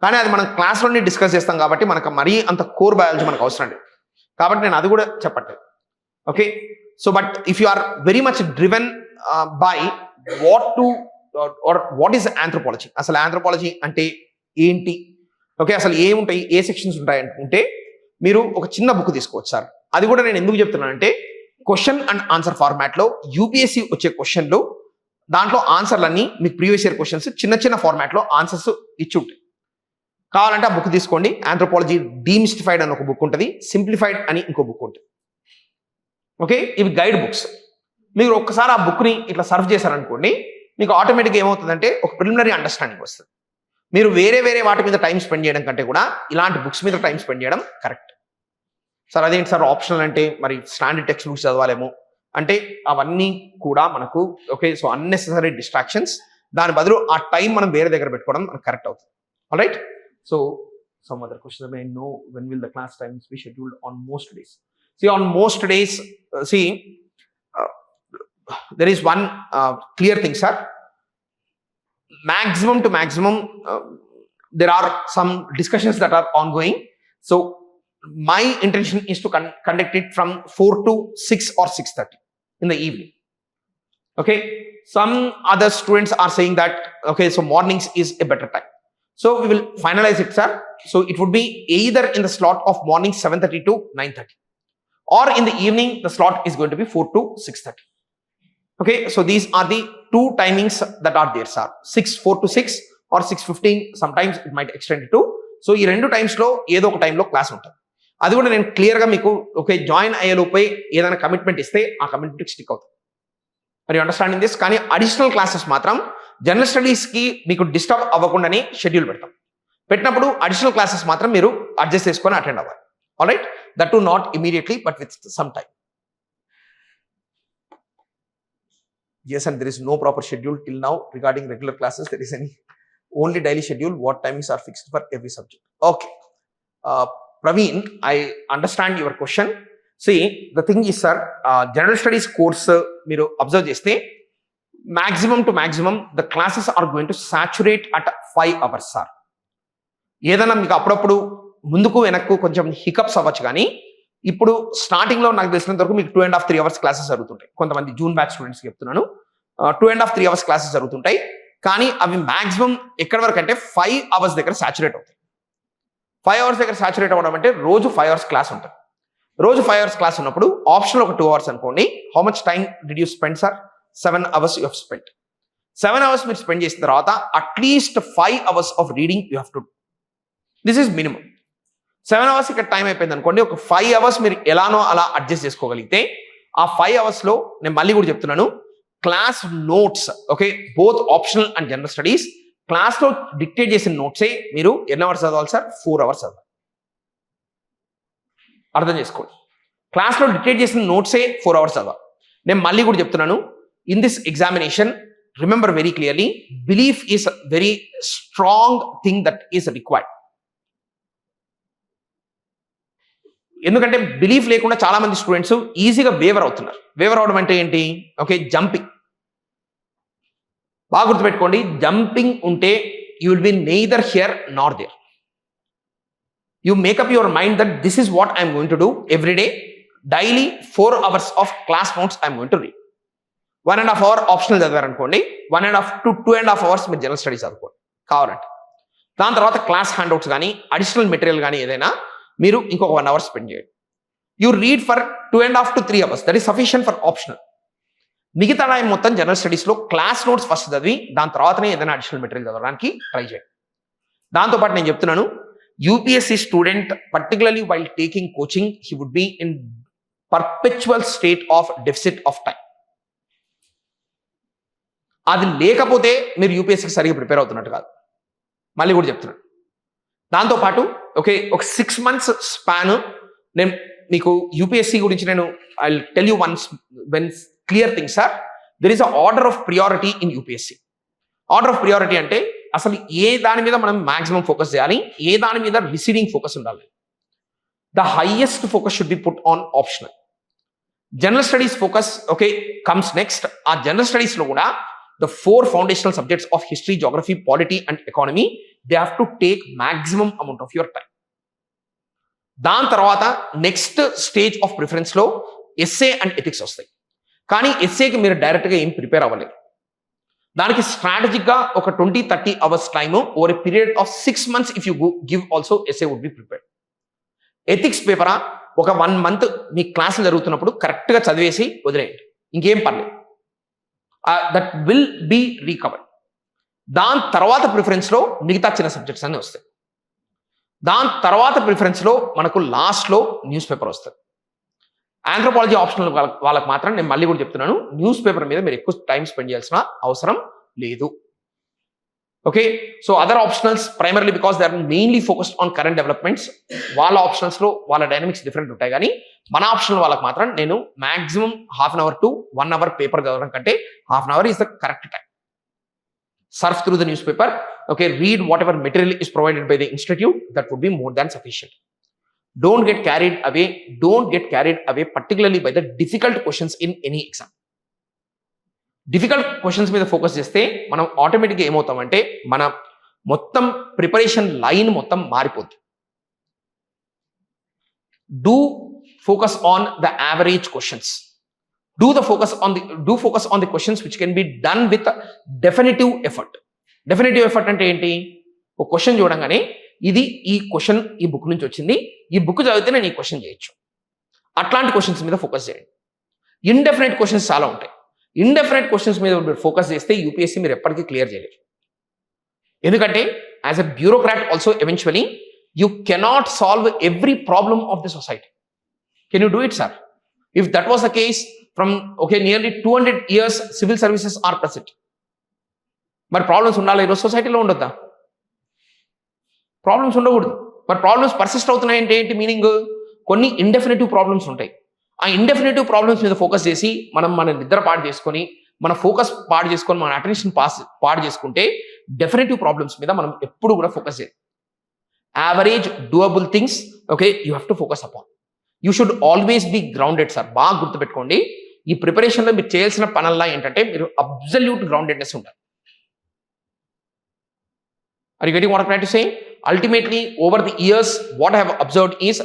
కానీ అది మనం క్లాస్లోనే డిస్కస్ చేస్తాం కాబట్టి మనకు మరీ అంత కోర్ బయాలజీ మనకు అవసరం లేదు. కాబట్టి నేను అది కూడా చెప్పట్లేదు. Okay, so but if you are very much driven by what is anthropology, అసలు ఆంథ్రోపాలజీ అంటే ఏంటి, ఓకే, అసలు ఏముంటాయి, ఏ సెక్షన్స్ ఉంటాయి అనుకుంటే మీరు ఒక చిన్న బుక్ తీసుకోవచ్చు సార్. అది కూడా నేను ఎందుకు చెప్తున్నానంటే క్వశ్చన్ అండ్ ఆన్సర్ ఫార్మాట్లో యూపీఎస్సీ వచ్చే క్వశ్చన్లు దాంట్లో ఆన్సర్లన్నీ మీకు ప్రీవియస్ ఇయర్ క్వశ్చన్స్ చిన్న చిన్న ఫార్మాట్లో ఆన్సర్స్ ఇచ్చి ఉంటాయి. కావాలంటే ఆ బుక్ తీసుకోండి. ఆంథ్రోపాలజీ డీమిస్టిఫైడ్ అని ఒక బుక్ ఉంటుంది, సింప్లిఫైడ్ అని ఇంకో బుక్ ఉంటుంది. ఓకే, ఇవి గైడ్ బుక్స్. మీరు ఒక్కసారి ఆ బుక్ని ఇట్లా సర్వ్ చేశారనుకోండి, మీకు ఆటోమేటిక్గా ఏమవుతుందంటే ఒక ప్రిలిమినరీ అండర్స్టాండింగ్ వస్తుంది. మీరు వేరే వాటి మీద టైం స్పెండ్ చేయడం కంటే కూడా ఇలాంటి బుక్స్ మీద టైం స్పెండ్ చేయడం కరెక్ట్. సార్ అదేంటి సార్ ఆప్షనల్ అంటే మరి స్టాండర్డ్ టెక్స్ట్ బుక్స్ చదవాలేమో అంటే అవన్నీ కూడా మనకు ఓకే. So unnecessary distractions. దాని బదులు ఆ టైం మనం వేరే దగ్గర పెట్టుకోవడం మనకు కరెక్ట్ అవుతుంది. Alright. So some other question I know when will the class times be scheduled on most days. On most days, there is one clear thing, sir. Maximum to maximum, there are some discussions that are ongoing. So my intention is to conduct it from 4 to 6 or 6:30 in the evening. Okay. Some other students are saying that, okay, so mornings is a better time. So we will finalize it, sir. So it would be either in the slot of morning 7:30 to 9:30. Or in the evening, the slot is going to be 4 to 6:30. Okay, so these are the two timings that are there, sir. 4 to 6 or 6:15. Sometimes it might extend to. So ఈ రెండు టైమ్స్లో ఏదో ఒక టైంలో క్లాస్ ఉంటుంది. అది కూడా నేను క్లియర్గా మీకు ఓకే జాయిన్ అయ్యేలోపై ఏదైనా కమిట్మెంట్ ఇస్తే ఆ కమిట్మెంట్కి స్టిక్ అవుతుంది. మరి అండర్స్టాండింగ్ దిస్. కానీ అడిషనల్ క్లాసెస్ మాత్రం జనరల్ స్టడీస్కి మీకు డిస్టర్బ్ అవ్వకుండానే షెడ్యూల్ పెడతాం. పెట్టినప్పుడు అడిషనల్ క్లాసెస్ మాత్రం మీరు అడ్జస్ట్ చేసుకొని అటెండ్ అవ్వాలి. Alright, that too not immediately but with some time. Yes, and there is no proper schedule till now regarding regular classes. There is any only daily schedule. What timings are fixed for every subject? Okay, Praveen, I understand your question. See, the thing is, sir, general studies course మీరు observe చేస్తే maximum to maximum the classes are going to saturate at 5 hours, sir. ఏదైనా మీకు అప్పుడప్పుడు ముందుకు వెనక్కు కొంచెం హికప్స్ అవ్వచ్చు, కానీ ఇప్పుడు స్టార్టింగ్లో నాకు తెలిసినంత వరకు మీకు 2.5 3 hours క్లాసెస్ జరుగుతుంటాయి. కొంతమంది జూన్ బ్యాచ్ స్టూడెంట్స్కి చెప్తున్నాను, 2.5 3 hours క్లాసెస్ జరుగుతుంటాయి. కానీ అవి మాక్సిమం ఎక్కడి వరకు అంటే 5 hours దగ్గర సాచురేట్ అవుతాయి. 5 hours దగ్గర సాచురేట్ అవ్వడం అంటే రోజు 5 hours క్లాస్ ఉంటుంది. రోజు 5 hours క్లాస్ ఉన్నప్పుడు ఆప్షనల్ ఒక 2 hours అనుకోండి. How much time did you spend, sir? 7 hours you have spend. 7 hours మీరు స్పెండ్ చేసిన తర్వాత at least 5 hours of reading you have to. This is minimum. 7 hours ఇక్కడ టైం అయిపోయింది అనుకోండి, ఒక 5 hours మీరు ఎలానో అలా అడ్జస్ట్ చేసుకోగలిగితే ఆ 5 hours నేను మళ్ళీ కూడా చెప్తున్నాను, class notes okay, both optional and general studies క్లాస్లో డిక్టేట్ చేసిన నోట్సే మీరు ఎన్ని అవర్స్ చదవాలి, సార్? 4 hours చదవాలి. అర్థం చేసుకోండి, క్లాస్లో డిక్టేట్ చేసిన నోట్సే 4 hours చదవాలి. నేను మళ్ళీ కూడా చెప్తున్నాను, in this examination remember very clearly, belief is very strong thing that is required. ఎందుకంటే బిలీఫ్ లేకుండా చాలా మంది స్టూడెంట్స్ ఈజీగా వేవర్ అవుతున్నారు. వేవర్ అవడం అంటే ఏంటి? Okay, jumping. బాగా గుర్తుపెట్టుకోండి, జంపింగ్ ఉంటే you will be neither here nor there. You make up your mind that this is what I'm going to do every day. Daily 4 hours of class notes I'm going to read. 1.5 hour optional చదివారనుకోండి, 1.5 to 2.5 hours మీరు జనరల్ స్టడీస్ చదువుకోండి కావాలంటే. దాని తర్వాత క్లాస్ హ్యాండ్అవుట్స్ కానీ అడిషనల్ మెటీరియల్ కానీ ఏదైనా మీరు ఇంకొక 1 hour స్పెండ్ చేయండి. You read for 2.5 to 3 hours. That is sufficient for optional. మిగతా టైం మొత్తం జనరల్ స్టడీస్లో క్లాస్ నోట్స్ ఫస్ట్ చదివి దాని తర్వాతనే ఏదైనా అడిషనల్ మెటీరియల్ చదవడానికి ట్రై చేయండి. దాంతోపాటు నేను చెప్తున్నాను, UPSC student particularly while taking coaching he would be in perpetual state of deficit of time. అది లేకపోతే మీరు యూపీఎస్సీకి సరిగ్గా ప్రిపేర్ అవుతున్నట్టు కాదు. మళ్ళీ కూడా చెప్తున్నాను. దాంతోపాటు ఓకే, ఒక 6 months స్పాన్ నేను మీకు యూపీఎస్సీ గురించి నేను I tell you one clear thing, sir. There is a order of priority in UPSC. Order of priority అంటే అసలు ఏ దాని మీద మనం మాక్సిమం ఫోకస్ చేయాలి, ఏ దాని మీద రిసీడింగ్ ఫోకస్ ఉండాలి. The highest focus should be put on optional. General studies focus okay comes next. ఆ జనరల్ స్టడీస్లో కూడా the 4 foundational subjects of history, geography, polity and economy, they have to take maximum amount of your time. దాని తర్వాత నెక్స్ట్ స్టేజ్ ఆఫ్ ప్రిఫరెన్స్లో ఎస్ఏ అండ్ ఎథిక్స్ వస్తాయి. కానీ ఎస్ఏకి మీరు డైరెక్ట్గా ఏం ప్రిపేర్ అవ్వలేదు. దానికి స్ట్రాటజిక్గా ఒక 20-30 hours time over a period of 6 months if you give also SA would be prepared. Ethics పేపరా ఒక 1 month మీ క్లాసులు జరుగుతున్నప్పుడు కరెక్ట్గా చదివేసి వదిలేయండి, ఇంకేం పర్లేదు. That will be recovered. దాని తర్వాత ప్రిఫరెన్స్లో మిగతా చిన్న సబ్జెక్ట్స్ అన్నీ వస్తాయి. దాని తర్వాత ప్రిఫరెన్స్లో మనకు లాస్ట్లో న్యూస్ పేపర్ వస్తుంది. ఆంథ్రోపాలజీ ఆప్షనల్ వాళ్ళకి మాత్రం నేను మళ్ళీ కూడా చెప్తున్నాను, న్యూస్ పేపర్ మీద మీరు ఎక్కువ టైం స్పెండ్ చేయాల్సిన అవసరం లేదు. Okay, so other optionals primarily because they are mainly focused on current developments, వాళ్ళ ఆప్షనల్స్లో వాళ్ళ డైనమిక్స్ డిఫరెంట్ ఉంటాయి. కానీ మన ఆప్షనల్ వాళ్ళకి మాత్రం నేను maximum 1/2 hour to 1 hour paper చదవడం కంటే 1/2 hour is the correct time. Surf through the newspaper, okay, read whatever material is provided by the institute, that would be more than sufficient. Don't get carried away particularly by the difficult questions in any exam. Difficult questions మీద ఫోకస్ చేస్తే మనం ఆటోమేటిక్గా ఏమవుతామంటే మన మొత్తం ప్రిపరేషన్ లైన్ మొత్తం మారిపోతుంది. Do focus on the average questions. Do focus on the questions which can be done with definitive effort. Definitive effort అంటే ఏంటి? ఒక క్వశ్చన్ చూడంగానే ఇది ఈ క్వశ్చన్ ఈ బుక్ నుంచి వచ్చింది, ఈ బుక్ చదివితే నేను ఈ క్వశ్చన్ చేయొచ్చు, అట్లాంటి క్వశ్చన్స్ మీద ఫోకస్ చేయండి. ఇండెఫినెట్ క్వశ్చన్స్ చాలా ఉంటాయి. ఇండెఫినెట్ క్వశ్చన్స్ మీద మీరు ఫోకస్ చేస్తే యూపీఎస్సీ మీరు ఎప్పటికీ క్లియర్ చేయలేరు. ఎందుకంటే as a bureaucrat also eventually you cannot solve every problem of the society. Can you do it sir? If that was the case, from nearly 200 years civil services are present. మరి ప్రాబ్లమ్స్ ఉండాలి ఈరోజు సొసైటీలో, ఉండొద్దా? ప్రాబ్లమ్స్ ఉండకూడదు. మరి ప్రాబ్లమ్స్ పర్సిస్ట్ అవుతున్నాయంటే ఏంటి మీనింగ్? కొన్ని ఇండెఫినిటివ్ ప్రాబ్లమ్స్ ఉంటాయి. ఆ ఇండెఫినిటివ్ ప్రాబ్లమ్స్ మీద ఫోకస్ చేసి మన నిద్ర పాడు చేసుకొని, మన ఫోకస్ పాడు చేసుకొని, మన అటెన్షన్ పాడు చేసుకుంటే డెఫినిటివ్ ప్రాబ్లమ్స్ మీద మనం ఎప్పుడు కూడా ఫోకస్ చేయాలి. Average doable things you have to focus upon. You should always be grounded sir. బాగా గుర్తుపెట్టుకోండి, ఈ ప్రిపరేషన్లో మీరు చేయాల్సిన పనుల్లో ఏంటంటే మీరు అబ్సల్యూట్ గ్రౌండెడ్నెస్ ఉండాలి. Are you getting what I'm trying to say? Ultimately, over the years, what I have observed is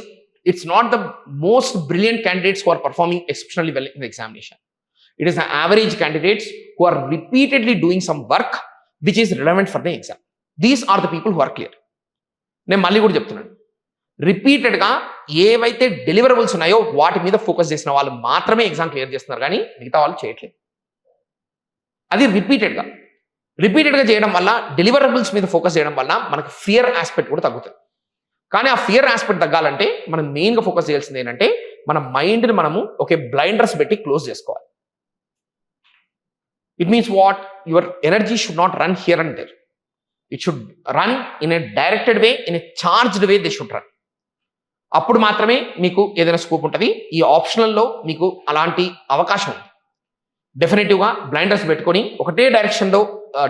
it's not the most brilliant candidates who are performing exceptionally well in the examination. It is the average candidates who are repeatedly doing some work which is relevant for the exam. These are the people who are clear. నేను మళ్ళీ కూడా చెప్తున్నాను, రిపీటెడ్గా ఏవైతే డెలివరబుల్స్ ఉన్నాయో వాటి మీద ఫోకస్ చేసిన వాళ్ళు మాత్రమే ఎగ్జామ్ క్లియర్ చేస్తున్నారు, కానీ మిగతా వాళ్ళు చేయట్లేదు. అది రిపీటెడ్గా చేయడం వల్ల, డెలివరబుల్స్ మీద ఫోకస్ చేయడం వల్ల మనకు ఫియర్ ఆస్పెక్ట్ కూడా తగ్గుతుంది. కానీ ఆ ఫియర్ ఆస్పెక్ట్ తగ్గాలంటే మనం మెయిన్గా ఫోకస్ చేయాల్సింది ఏంటంటే మన మైండ్ని మనము బ్లైండర్స్ పెట్టి క్లోజ్ చేసుకోవాలి. It means what? Your energy should not run here and there. It should run in a directed way, in a charged way they should run. అప్పుడు మాత్రమే మీకు ఏదైనా స్కోప్ ఉంటుంది. ఈ ఆప్షనల్లో మీకు అలాంటి అవకాశం ఉంది. డెఫినెటివ్గా బ్లైండర్స్ పెట్టుకొని ఒకటే డైరెక్షన్లో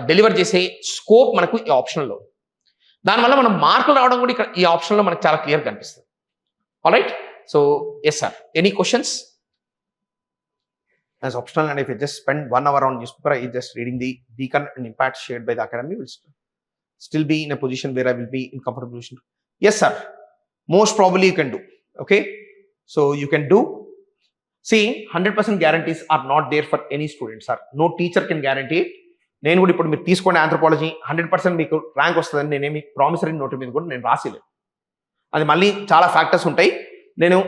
డెలివర్ చేసే స్కోప్ మనకు ఈ ఆప్షన్లో. దానివల్ల మనం మార్కులు రావడం కూడా ఇక్కడ ఈ ఆప్షన్లో మనకు చాలా క్లియర్ కనిపిస్తుంది. Alright, so yes sir, any questions? As optional, and if I just spend 1 hour on newspaper, I just reading the beacon and impact shared by the academy, will still be in a position where I will be in comfortable position. Yes sir, most probably you can do. Okay, so you can do. See, 100% guarantees are not there for any student, sir. No teacher can guarantee it. నేను కూడా ఇప్పుడు మీరు తీసుకోండి ఆంథ్రోపాలజీ 100% మీకు ర్యాంక్ వస్తుందని నేనేమి ప్రామిసరీ నోట్ మీద కూడా నేను రాసిలేదు. అది మళ్ళీ చాలా ఫ్యాక్టర్స్ ఉంటాయి. నేను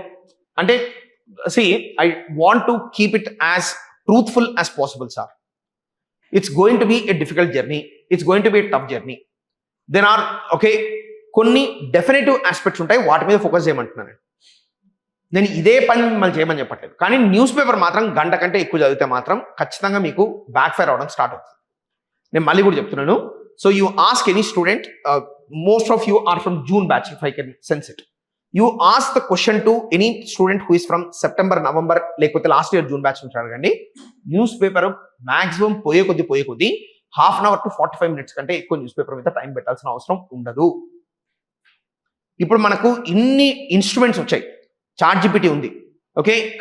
అంటే I want to keep it as truthful as possible, sir. It's going to be a difficult journey. It's going to be a tough journey. There are కొన్ని డెఫినేటివ్ ఆస్పెక్ట్స్ ఉంటాయి, వాటి మీద ఫోకస్ చేయమంటున్నాను. నేను ఇదే పని మిమ్మల్ని చేయమని చెప్పట్లేదు. కానీ న్యూస్ పేపర్ మాత్రం గంట కంటే ఎక్కువ చదివితే మాత్రం ఖచ్చితంగా మీకు బ్యాక్ ఫైర్ అవడం స్టార్ట్ అవుతుంది. నేను మళ్ళీ కూడా చెప్తున్నాను. So you ask any student, most of you are from June batch, if I can sense it. You ask the question to any student who is from September, November, లేకపోతే లాస్ట్ ఇయర్ జూన్ బ్యాచ్ నుంచి అడగండి. న్యూస్ పేపర్ మాక్సిమం పోయే కొద్దీ 1/2 hour to 45 minutes కంటే ఎక్కువ న్యూస్ పేపర్ మీద టైం పెట్టాల్సిన అవసరం ఉండదు. ఇప్పుడు మనకు ఇన్ని ఇన్స్ట్రుమెంట్స్ వచ్చాయి, ChatGPT ఉంది,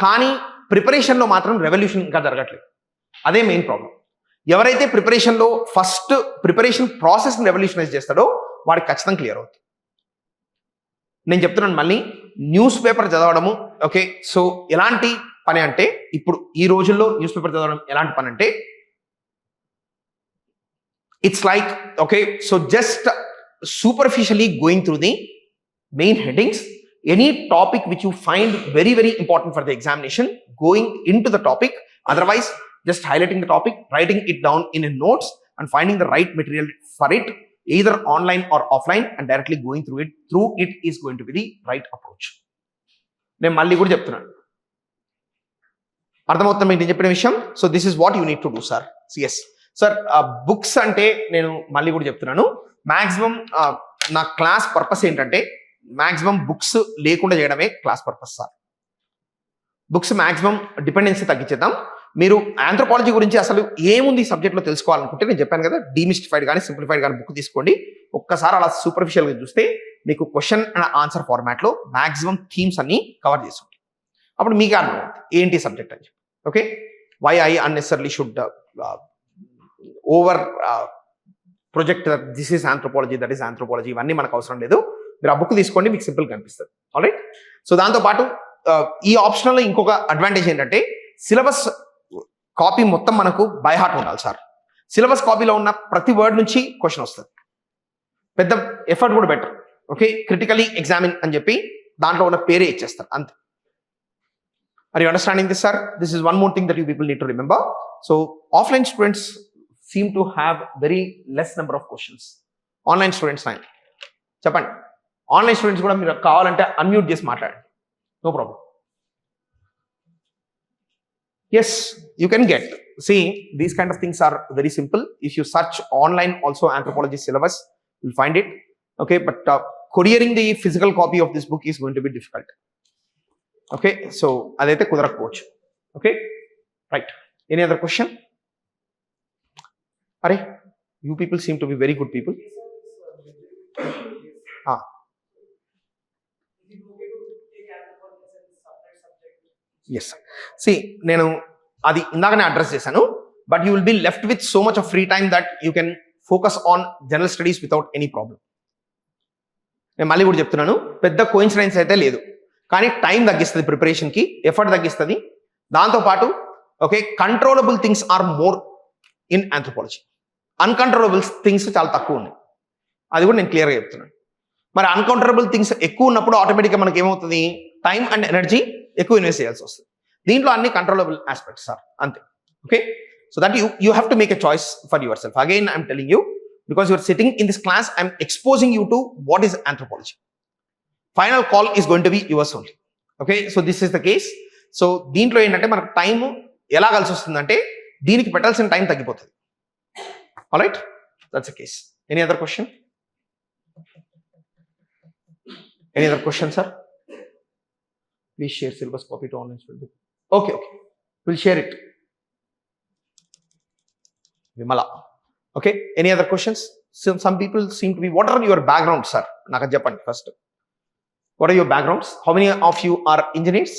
కానీ ప్రిపరేషన్లో మాత్రం రెవల్యూషన్ ఇంకా జరగట్లేదు. అదే మెయిన్ ప్రాబ్లం. ఎవరైతే ప్రిపరేషన్లో ఫస్ట్ ప్రిపరేషన్ ప్రాసెస్ని రెవల్యూషనైజ్ చేస్తాడో వాడికి ఖచ్చితంగా క్లియర్ అవుతుంది. నేను చెప్తున్నాను మళ్ళీ, న్యూస్ పేపర్ చదవడము సో ఎలాంటి పని అంటే, ఇప్పుడు ఈ రోజుల్లో న్యూస్ పేపర్ చదవడం ఎలాంటి పని అంటే, it's like so just superficially going through the main headings any topic which you find very, very important for the examination, going into the topic. Otherwise, just highlighting the topic, writing it down in a notes, and finding the right material for it, either online or offline, and directly going through it is going to be the right approach. నేను మళ్ళీ కూడా చెప్తున్నాను, అర్థమవుతుంది మీకు నేను చెప్పిన విషయం. So this is what you need to do sir. Yes sir, books అంటే నేను మళ్ళీ కూడా చెప్తున్నాను, మ్యాక్సిమం నా క్లాస్ పర్పస్ ఏంటంటే మ్యాక్సిమం బుక్స్ లేకుండా చేయడమే class purpose sir. Books maximum dependency తగ్గించేద్దాం. మీరు ఆంథ్రోపాలజీ గురించి అసలు ఏముంది ఈ సబ్జెక్ట్లో తెలుసుకోవాలనుకుంటే నేను చెప్పాను కదా, డీమిస్టిఫైడ్ కానీ సింప్లిఫైడ్ కానీ బుక్ తీసుకోండి. ఒక్కసారి అలా సూపర్ఫిషియల్గా చూస్తే మీకు క్వశ్చన్ అండ్ ఆన్సర్ ఫార్మాట్లో మ్యాక్సిమం థీమ్స్ అన్ని కవర్ చేసి ఉంటాయి. అప్పుడు మీకు అర్థమవుతుంది ఏంటి సబ్జెక్ట్ అని చెప్పి. Okay, why I unnecessarily should over project this is anthropology, that is anthropology, ఇవన్నీ మనకు అవసరం లేదు. మీరు ఆ బుక్ తీసుకోండి, మీకు సింపుల్గా కనిపిస్తుంది. ఆల్రైట్. సో దాంతోపాటు ఈ ఆప్షనల్లో ఇంకొక అడ్వాంటేజ్ ఏంటంటే సిలబస్ కాపీ మొత్తం మనకు బై హార్ట్ ఉండాలి సార్. సిలబస్ కాపీలో ఉన్న ప్రతి వర్డ్ నుంచి క్వశ్చన్ వస్తుంది, పెద్ద ఎఫర్ట్ కూడా బెటర్. ఓకే, క్రిటికలీ ఎగ్జామిన్ అని చెప్పి దాంట్లో ఉన్న పేరే ఇచ్చేస్తారు అంతే. Are you understanding this, sir? This is one more thing that you people need to remember. So offline students seem to have very less number of questions. Online students time చెప్పండి, ఆన్లైన్ స్టూడెంట్స్ కూడా మీరు కావాలంటే అన్మ్యూట్ చేసి మాట్లాడండి, no problem. Yes, you can get. See, these kind of things are very simple. If you search online also anthropology syllabus, you'll find it. Okay, but couriering the physical copy of this book is going to be difficult. Okay, so adaithe kudarakpochu. Okay, right. Any other question? Are you people seem to be very good people. Yes, see నేను అది ఇందాకనే అడ్రస్ చేశాను, but you will be left with so much of free time that you can focus on general studies without any problem. నేను మళ్ళీ కూడా చెప్తున్నాను, పెద్ద కోయిన్సిడెన్స్ అయితే లేదు, కానీ టైం తగ్గిస్తుంది, ప్రిపరేషన్కి ఎఫర్ట్ తగ్గిస్తుంది. దాంతోపాటు okay, controllable things are more in anthropology, uncontrollable things చాలా తక్కువ ఉన్నాయి. అది కూడా నేను క్లియర్గా చెప్తున్నాను. మరి అన్కంట్రోలబుల్ థింగ్స్ ఎక్కువ ఉన్నప్పుడు ఆటోమేటిక్గా మనకి ఏమవుతుంది, టైం అండ్ ఎనర్జీ ఎక్కువ ఇన్వెస్ట్ చేయాల్సి వస్తుంది. దీంట్లో అన్ని కంట్రోలబుల్ ఆస్పెక్ట్స్ సార్, అంతే. Okay, so that you have to make a choice for yourself. Again I'm telling you, because you're sitting in this class, I'm exposing you to what is anthropology. Final call is going to be yours only. Okay, so this is the case. So దీంట్లో ఏంటంటే మనకు టైం ఎలా కలిసి వస్తుందంటే దీనికి పెట్టాల్సిన టైం తగ్గిపోతుంది. Alright, that's the case. Any other question? Any other question, sir? Please share syllabus copy to online students. Okay, we'll share it. Vimala. Okay, any other questions? Some people seem to be, what are your backgrounds, sir? Naka Japan first. What are your backgrounds? How many of you are engineers?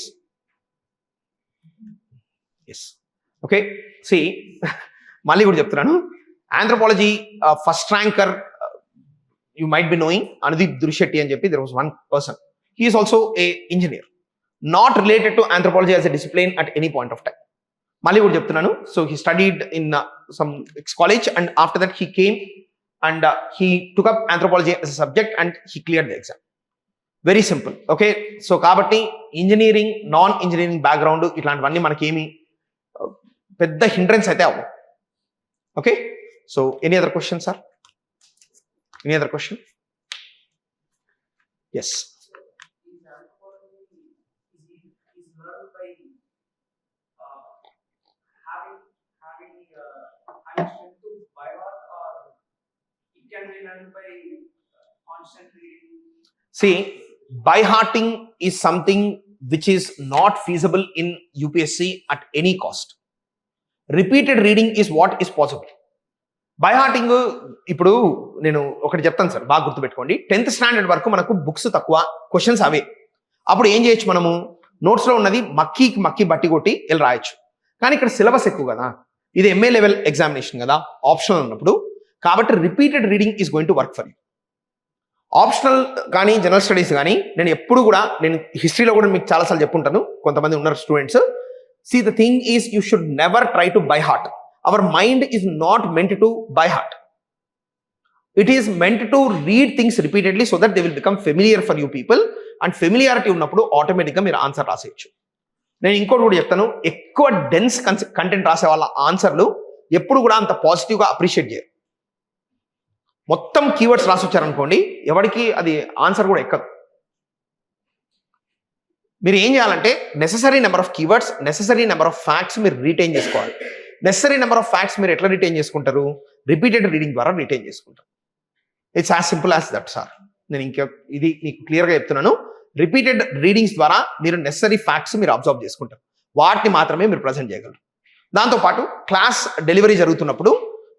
Yes. Okay, see, mali kuda cheptunanu, anthropology first ranker you might be knowing Anudeep Durishetty and Jeppi. There was one person. He is also a engineer, not related to anthropology as a discipline at any point of time. Mali kuda cheptunanu. So he studied in some college, and after that he came and he took up anthropology as a subject and he cleared the exam. Very simple. Okay, so kabatti engineering, non engineering background itlantivanni manaki emi pedda hindrance aithe avvu. Okay, so any other questions, sir? Any other question? Yes. Is learned by having strength to by heart, or it can be learned by constant reading? See, by hearting is something which is not feasible in UPSC at any cost. Repeated reading is what is possible. By hearting ఇప్పుడు నేను ఒకటి చెప్తాను సార్, బాగా గుర్తుపెట్టుకోండి. 10th స్టాండర్డ్ వరకు మనకు బుక్స్ తక్కువ, క్వశ్చన్స్ అవే. అప్పుడు ఏం చేయొచ్చు, మనము నోట్స్లో ఉన్నది మక్కి బట్టి కొట్టి వెళ్ళి రాయొచ్చు. కానీ ఇక్కడ సిలబస్ ఎక్కువ కదా, ఇది MA లెవెల్ ఎగ్జామినేషన్ కదా, ఆప్షనల్ ఉన్నప్పుడు. కాబట్టి repeated reading is going to work for you. Optional కానీ జనరల్ స్టడీస్ కానీ నేను ఎప్పుడు కూడా, నేను హిస్టరీలో కూడా మీకు చాలాసార్లు చెప్పుంటాను, కొంతమంది ఉన్నారు students. See, the thing is, you should never try to by heart. Our mind is not meant to by heart. It is meant to read things repeatedly so that they will become familiar for you people, and familiarity ఉన్నప్పుడు ఆటోమేటిక్గా మీరు ఆన్సర్ రాసేయచ్చు. నేను ఇంకోటి కూడా చెప్తాను, ఎక్కువ డెన్స్ కంటెంట్ రాసే వాళ్ళ ఆన్సర్లు ఎప్పుడు కూడా అంత పాజిటివ్గా అప్రిషియేట్ చేయరు. మొత్తం కీవర్డ్స్ రాసి వచ్చారనుకోండి, ఎవరికి అది ఆన్సర్ కూడా ఎక్కదు. మీరు ఏం చేయాలంటే necessary number of keywords, necessary number of facts మీరు రీటైన్ చేసుకోవాలి. నెససరీ నెంబర్ ఆఫ్ ఫ్యాక్ట్స్ మీరు ఎట్లా రిటైన్ చేసుకుంటారు? రిపీటెడ్ రీడింగ్ ద్వారా రిటైన్ చేసుకుంటారు. It's as simple as that sir. నేను ఇంకా ఇది మీకు క్లియర్గా చెప్తున్నాను. రిపీటెడ్ రీడింగ్స్ ద్వారా మీరు నెససరీ ఫ్యాక్ట్స్ మీరు అబ్జర్వ్ చేసుకుంటారు, వాటిని మాత్రమే మీరు ప్రజెంట్ చేయగలరు. దాంతోపాటు క్లాస్ డెలివరీ జరుగుతున్నప్పుడు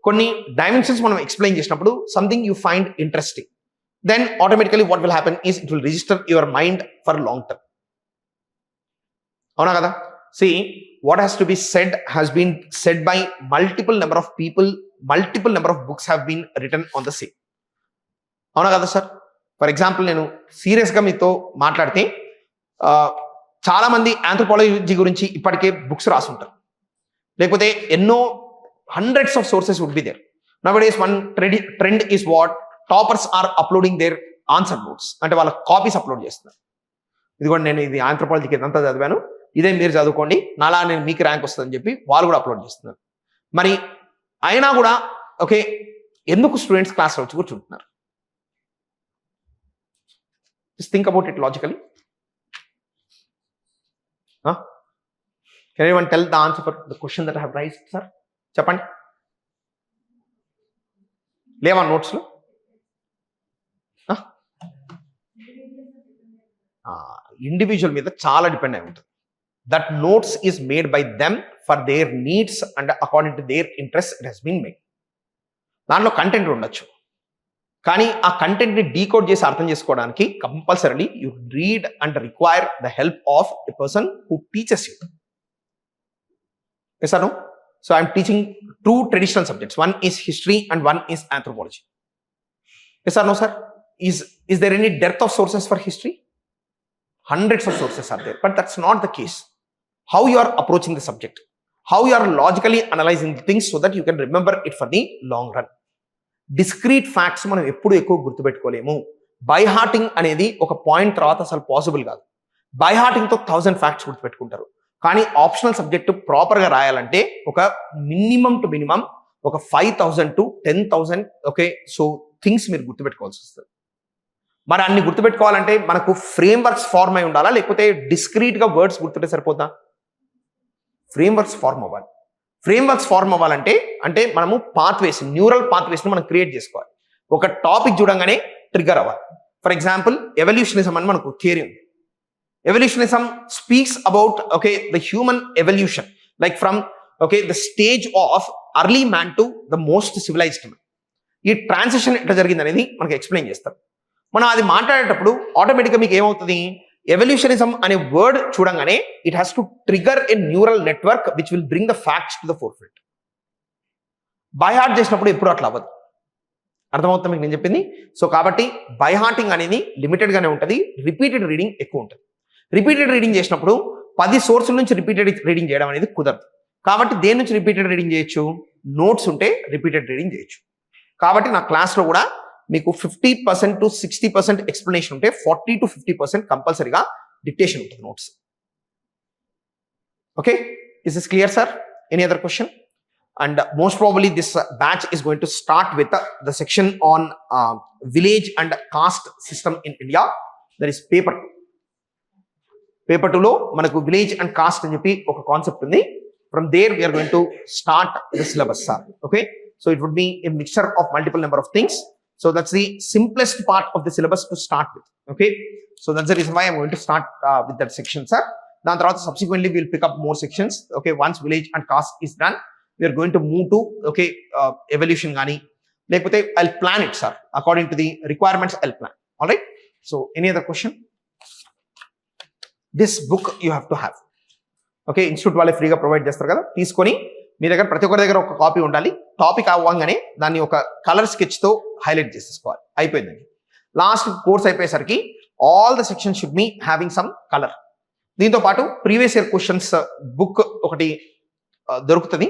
కొన్ని డైమెన్షన్స్ మనం ఎక్స్ప్లెయిన్ చేసినప్పుడు something you find interesting, then automatically what will happen is it will register your mind for long term. అవునా కదా? See, what has to be said has been said by multiple number of people, multiple number of books have been written on the same. అవునా కదా సార్? ఫర్ ఎగ్జాంపుల్ నేను సీరియస్గా మీతో మాట్లాడితే చాలామంది ఆంథ్రోపాలజీ గురించి ఇప్పటికే బుక్స్ రాసుంటారు, లేకపోతే ఎన్నో hundreds of sources would be there. Nowadays one trend is what toppers are uploading their answer notes, అంటే వాళ్ళ కాపీస్ అప్లోడ్ చేస్తున్నారు. ఇదిగోండి నేను ఇది ఆంథ్రోపాలజీకి ఇదంతా చదివాను, ఇదే మీరు చదువుకోండి, నాలా నేను మీకు ర్యాంక్ వస్తుందని చెప్పి వాళ్ళు కూడా అప్లోడ్ చేస్తున్నారు. మరి అయినా కూడా ఓకే, ఎందుకు స్టూడెంట్స్ క్లాస్లో వచ్చి కూర్చుంటున్నారు? Just think about it logically. Can anyone tell the answer for the question that I have raised sir? చెప్పండి. లేవా నోట్స్లో? ఇండివిజువల్ మీద చాలా డిపెండ్ అయి ఉంటుంది. That notes is made by them for their needs and according to their interests it has been made. దాంట్లో కంటెంట్ ఉండొచ్చు, కానీ ఆ కంటెంట్ని డీకోడ్ చేసి అర్థం చేసుకోవడానికి compulsorily you read and require the help of a person who teachers you. Yes or no? So I'm teaching two traditional subjects, one is history and one is anthropology. Yes or no sir? Is there any dearth of sources for history? Hundreds of sources are there, but that's not the case. How you are approaching the subject, how you are logically analyzing the things so that you can remember it for the long run. Discrete facts మనం ఎప్పుడు ఎక్కువ గుర్తుపెట్టుకోలేము. బై హార్టింగ్ అనేది ఒక పాయింట్ తర్వాత అసలు పాసిబుల్ కాదు. బై హార్టింగ్తో 1000 ఫ్యాక్ట్స్ గుర్తుపెట్టుకుంటారు, కానీ ఆప్షనల్ సబ్జెక్టు ప్రాపర్గా రాయాలంటే ఒక మినిమం టు మినిమం ఒక 5000 to 10,000 ఓకే సో థింగ్స్ మీరు గుర్తుపెట్టుకోవాల్సి వస్తుంది. మరి అన్ని గుర్తుపెట్టుకోవాలంటే మనకు ఫ్రేమ్ వర్క్స్ ఫార్మ్ అయి ఉండాలా, లేకపోతే డిస్క్రీట్గా వర్డ్స్ గుర్తుంటే సరిపోతా? ఫ్రేమ్ వర్క్స్ ఫార్మ్ అవ్వాలి. ఫ్రేమ్ వర్క్స్ ఫార్మ్ అవ్వాలంటే అంటే మనము పాత్వేస్, న్యూరల్ పాత్వేస్ని మనం క్రియేట్ చేసుకోవాలి. ఒక టాపిక్ చూడంగానే ట్రిగ్గర్ అవ్వాలి. ఫర్ ఎగ్జాంపుల్ ఎవల్యూషనిజం అని మనకు థియరీ ఉంది. Evolutionism speaks about okay the human evolution, like from okay the stage of early man to the most civilised man. ఈ ట్రాన్సిషన్ ఎట్లా జరిగింది అనేది మనకు ఎక్స్ప్లెయిన్ చేస్తాం. మనం అది మాట్లాడేటప్పుడు ఆటోమేటిక్గా మీకు ఏమవుతుంది? ఎవల్యూషనిజం అనే వర్డ్ చూడంగానే it has to trigger a neural network which will bring the facts to the four front. By heart చేసినప్పుడు ఎప్పుడు అట్లా అవ్వదు. అర్థమవుతుంది మీకు నేను చెప్పింది? సో కాబట్టి బై హార్టింగ్ అనేది లిమిటెడ్గానే ఉంటుంది, రిపీటెడ్ రీడింగ్ ఎక్కువ ఉంటుంది. రిపీటెడ్ రీడింగ్ చేసినప్పుడు 10 సోర్సుల నుంచి రిపీటెడ్ రీడింగ్ చేయడం అనేది కుదరదు. కాబట్టి దేని నుంచి రిపీటెడ్ రీడింగ్ చేయొచ్చు? నోట్స్ ఉంటే రిపీటెడ్ రీడింగ్ చేయొచ్చు. కాబట్టి నా క్లాస్లో కూడా మీకు 50% to 60% ఎక్స్ప్లెనేషన్ ఉంటే 40 to 50% కంపల్సరీగా డిక్టేషన్ ఉంటుంది notes. Okay, is this clear sir? Any other question? And most probably this batch is going to start with the section on village and cost system in India. That is paper 2. Paper 2లో మనకు విలేజ్ అండ్ కాస్ట్ అని చెప్పి ఒక కాన్సెప్ట్ ఉంది. From there we're going to start the syllabus sir. Okay, so it would be a mixture of multiple number of things. So that's the simplest part of the syllabus to start with. Okay, so that's the reason why I'm going to start with that section, sir. Then subsequently we'll pick up more sections. Okay, once village and caste is done, we are going to move to okay evolution gani. Lekapothe I'll plan it, sir. According to the requirements, I'll plan. All right. So any other question? This book you have to have. Okay, institute wale free ga provide chestaru kada. Teeskoni మీ దగ్గర ప్రతి ఒక్కరి దగ్గర ఒక కాపీ ఉండాలి. టాపిక్ అవ్వగానే దాన్ని ఒక కలర్ స్కెచ్తో హైలైట్ చేసేసుకోవాలి. అయిపోయిందండి. లాస్ట్ కోర్స్ అయిపోయేసరికి all the section should be having some colour. దీంతో పాటు ప్రీవియస్ ఇయర్ క్వశ్చన్స్ బుక్ ఒకటి దొరుకుతుంది.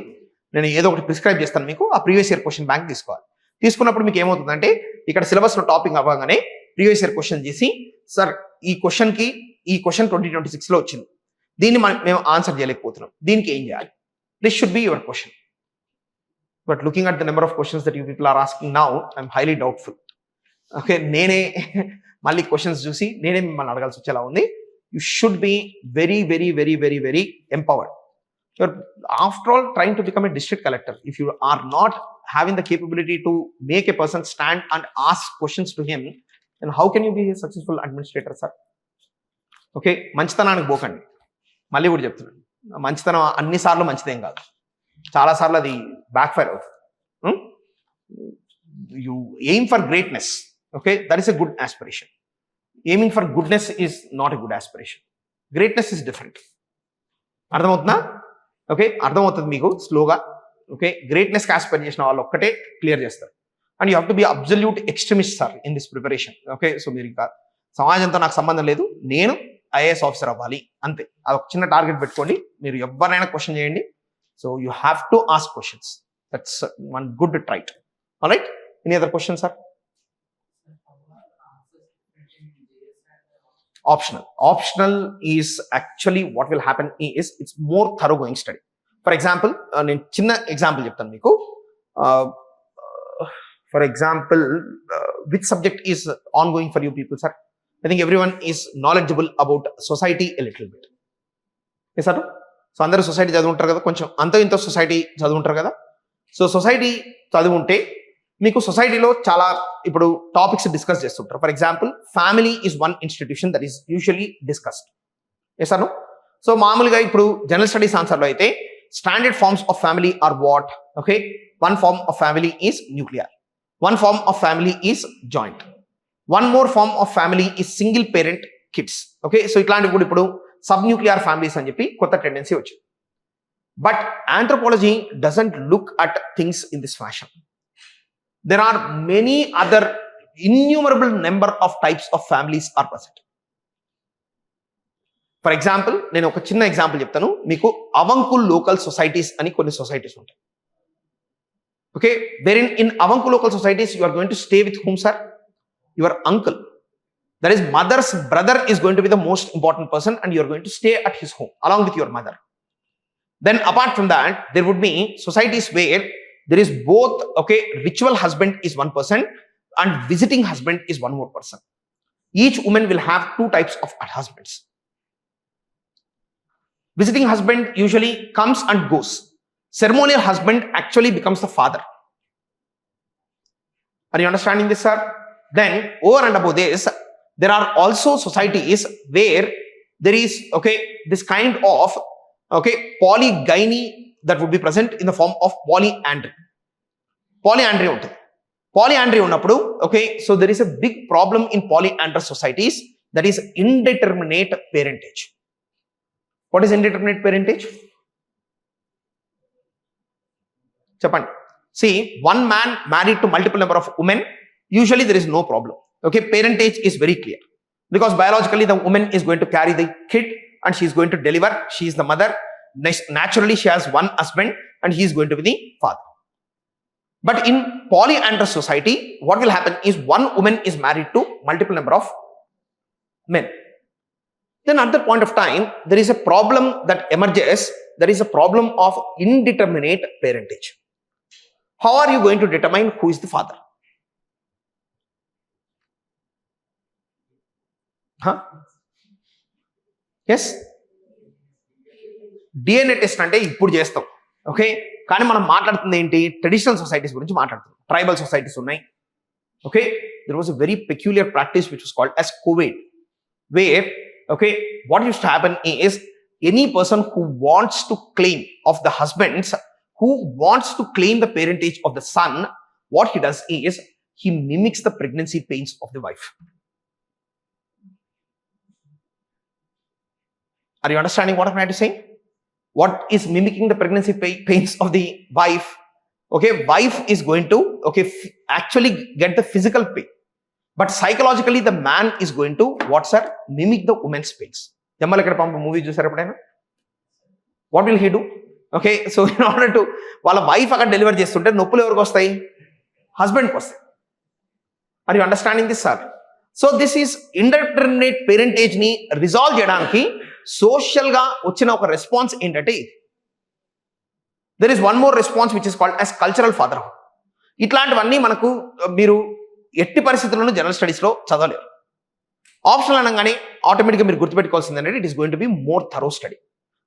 నేను ఏదో ఒకటి ప్రిస్క్రైబ్ చేస్తాను మీకు. ఆ ప్రీవియస్ ఇయర్ క్వశ్చన్ బ్యాంక్ తీసుకోవాలి. తీసుకున్నప్పుడు మీకు ఏమవుతుందంటే ఇక్కడ సిలబస్లో టాపిక్ అవ్వగానే ప్రీవియస్ ఇయర్ క్వశ్చన్ చేసి సార్ ఈ క్వశ్చన్ 2026లో వచ్చింది, దీన్ని మేము ఆన్సర్ చేయలేకపోతున్నాం, దీనికి ఏం చేయాలి? This should be your question. But looking at the number of questions that you people are asking now, I'm highly doubtful. Okay, నేనే మళ్ళీ క్వశ్చన్స్ చూసి నేనే మిమ్మల్ని అడగాల్సి వచ్చేలా ఉంది. You should be very very very very very empowered. You're after all trying to become a district collector. If you are not having the capability to make a person stand and ask questions to him, then how can you be a successful administrator, sir? Okay, మంచితనానికి పోకండి. మళ్ళీ కూడా చెప్తున్నాను, మంచితనం అన్నిసార్లు మంచిదేం కాదు, చాలాసార్లు అది బ్యాక్ ఫైర్ అవుతుంది. You aim for greatness, okay, that is a good aspiration. Aiming for goodness is not a good aspiration. Greatness is different. అర్థమవుతుందా? ఓకే, అర్థమవుతుంది మీకు స్లోగా. ఓకే, గ్రేట్నెస్కి ఆస్పైర్ చేసిన వాళ్ళు ఒక్కటే క్లియర్ చేస్తారు. And you have to be absolute extremist sir in this preparation. Okay, so మీరు ఇంకా సమాజంతో నాకు సంబంధం లేదు, నేను ఐఏఎస్ ఆఫీసర్ అవ్వాలి అంతే. అది ఒక చిన్న టార్గెట్ పెట్టుకోండి. మీరు ఎవరినైనా క్వశ్చన్ చేయండి. So you have to ask questions. That's one good trait. Alright, any other question sir? Optional is actually what will happen is it's more thoroughgoing study. For example, నేను చిన్న ఎగ్జాంపుల్ చెప్తాను మీకు. For example, which subject is ongoing for you people, sir? I think everyone is knowledgeable about society a little bit. Yes sir? So అందరూ సొసైటీ చదువుంటారు కదా, కొంచెం అంత ఇంత సొసైటీ చదువుంటారు కదా. సో సొసైటీ చదువుంటే మీకు సొసైటీలో చాలా ఇప్పుడు టాపిక్స్ డిస్కస్ చేస్తుంటారు. For example, family is one institution that is usually discussed. Yes అను? సో మామూలుగా ఇప్పుడు జనరల్ స్టడీస్ ఆన్సర్లో అయితే standard forms of family are what? Okay, one form of family is nuclear, one form of family is joint, one more form of family is single parent kids. Okay, so ఇట్లాంటివి కూడా ఇప్పుడు సబ్ న్యూక్లియర్ ఫ్యామిలీస్ అని చెప్పి కొత్త టెండెన్సీ వచ్చింది. But anthropology doesn't look at things in this fashion. There are many other innumerable number of types of families are present. For example, నేను ఒక చిన్న ఎగ్జాంపుల్ చెప్తాను మీకు. అవంకుల్ లోకల్ సొసైటీస్ అని కొన్ని సొసైటీస్ ఉంటాయి. ఓకే, wherein in అవంకుల్ local societies you are going to stay with whom, sir? Your uncle. That is, mother's brother is going to be the most important person and you are going to stay at his home along with your mother. Then apart from that, there would be societies where there is both, okay, ritual husband is one person and visiting husband is one more person. Each woman will have two types of husbands. Visiting husband usually comes and goes. Ceremonial husband actually becomes the father. Are you understanding this, sir? Then over and above this, there are also societies where there is, okay, this kind of, okay, polygyny that would be present in the form of polyandry. Polyandry ఉంటుంది. Polyandry ఉన్నప్పుడు, okay, so there is a big problem in polyandrous societies, that is indeterminate parentage. What is indeterminate parentage? చెప్పండి. See, one man married to multiple number of women, usually there is no problem. Okay, parentage is very clear because biologically the woman is going to carry the kid and she is going to deliver. She is the mother. Naturally she has one husband and he is going to be the father. But in polyandrous society, what will happen is one woman is married to multiple number of men. Then at that point of time, there is a problem that emerges. There is a problem of indeterminate parentage. How are you going to determine who is the father? Huh? Yes? DNA test అంటే ఇప్పుడు చేస్తాం. ఓకే, కానీ మనం మాట్లాడుతుంది ఏంటి? ట్రెడిషనల్ సొసైటీస్ గురించి మాట్లాడుతున్నాం. ట్రైబల్ సొసైటీస్ ఉన్నాయి. Okay, there was a very peculiar practice which was called as couvade, where, okay, what used to happen is any person who wants to claim of the husbands, who wants to claim the parentage of the son, what he does is he mimics the pregnancy pains of the wife. Are you understanding what I'm trying to say? What is mimicking the pregnancy pains of the wife? Okay, wife is going to, okay, actually get the physical pain, but psychologically the man is going to, what sir, mimic the woman's pains. Jammal ikkada pampu movie chusaru eppudaina? What will he do? Okay, so in order to wala wife akka deliver chestunte noppulu evaru kostayi? Husband kostayi. Are you understanding this, sir? So this is indeterminate parentage ని రిజాల్వ్ చేయడానికి సోషల్ గా వచ్చిన ఒక రెస్పాన్స్ ఏంటంటే ఇది. There is one more response which is called as cultural fatherhood. ఇట్లాంటివన్నీ మనకు మీరు ఎట్టి పరిస్థితుల్లోనూ జనరల్ స్టడీస్లో చదవలేరు. ఆప్షనల్ అనగానే ఆటోమేటిక్గా మీరు గుర్తుపెట్టుకోవాల్సింది ఏంటంటే it is going to be more thorough study.